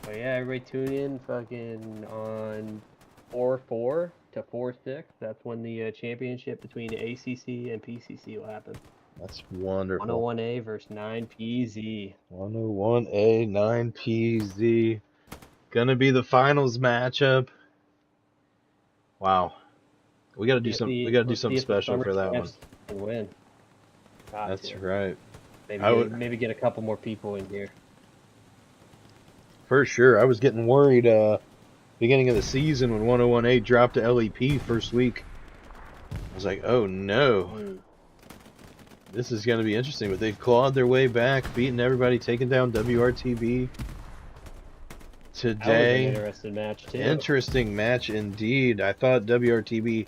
But yeah, everybody tune in fucking on 4-4 to 4-6. That's when the championship between ACC and PCC will happen. That's wonderful. 101A versus 9PZ. 101A, 9PZ. Gonna be the finals matchup. Wow. We gotta do something special for that one. Can win. That's right. Maybe get a couple more people in here. For sure. I was getting worried beginning of the season when 101A dropped to LEP first week. I was like, oh no. This is going to be interesting, but they've clawed their way back, beating everybody, taking down WRTB today. That was an interesting match, too. Interesting match indeed. I thought WRTB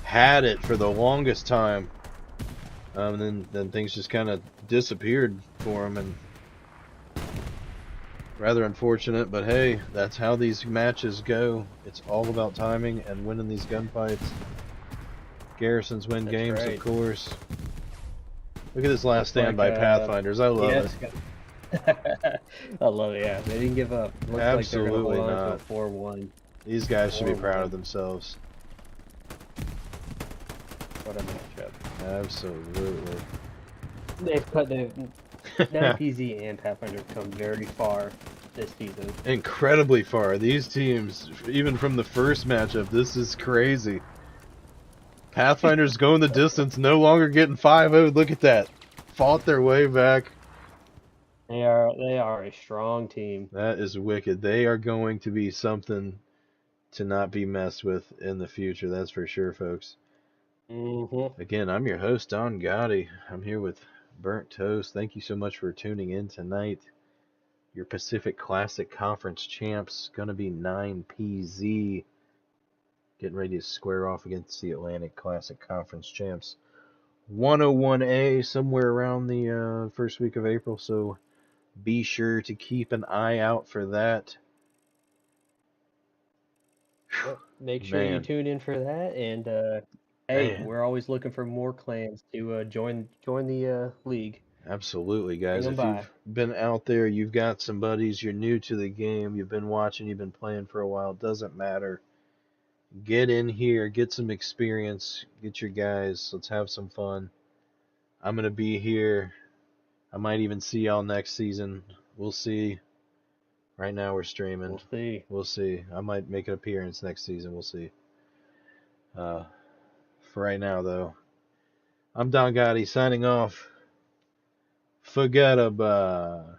had it for the longest time. Then things just kind of disappeared for them, and rather unfortunate, but hey, that's how these matches go. It's all about timing and winning these gunfights. Garrisons win games, of course. Look at this last stand by Pathfinders. I love it. I love it, yeah. They didn't give up. Looks Absolutely like they're not. 4-1. These guys should be proud of themselves. What a matchup. Absolutely. They've 9PZ and Pathfinder have come very far this season. Incredibly far. These teams, even from the first matchup, this is crazy. Pathfinder's going the distance, no longer getting 5-0. Look at that. Fought their way back. They are a strong team. That is wicked. They are going to be something to not be messed with in the future. That's for sure, folks. Again, I'm your host, Don Gotti. I'm here with Burnt Toast. Thank you so much for tuning in tonight. Your Pacific Classic Conference champs going to be 9PZ. Getting ready to square off against the Atlantic Classic Conference champs. 101A somewhere around the first week of April, so be sure to keep an eye out for that. Make sure you tune in for that, and hey, we're always looking for more clans to join the league. Absolutely, guys. If you've been out there, you've got some buddies, you're new to the game, you've been watching, you've been playing for a while, doesn't matter. Get in here, get some experience, get your guys, let's have some fun. I'm going to be here. I might even see y'all next season. We'll see. Right now we're streaming. We'll see. I might make an appearance next season. We'll see. For right now, though, I'm Don Gotti signing off. Forget about.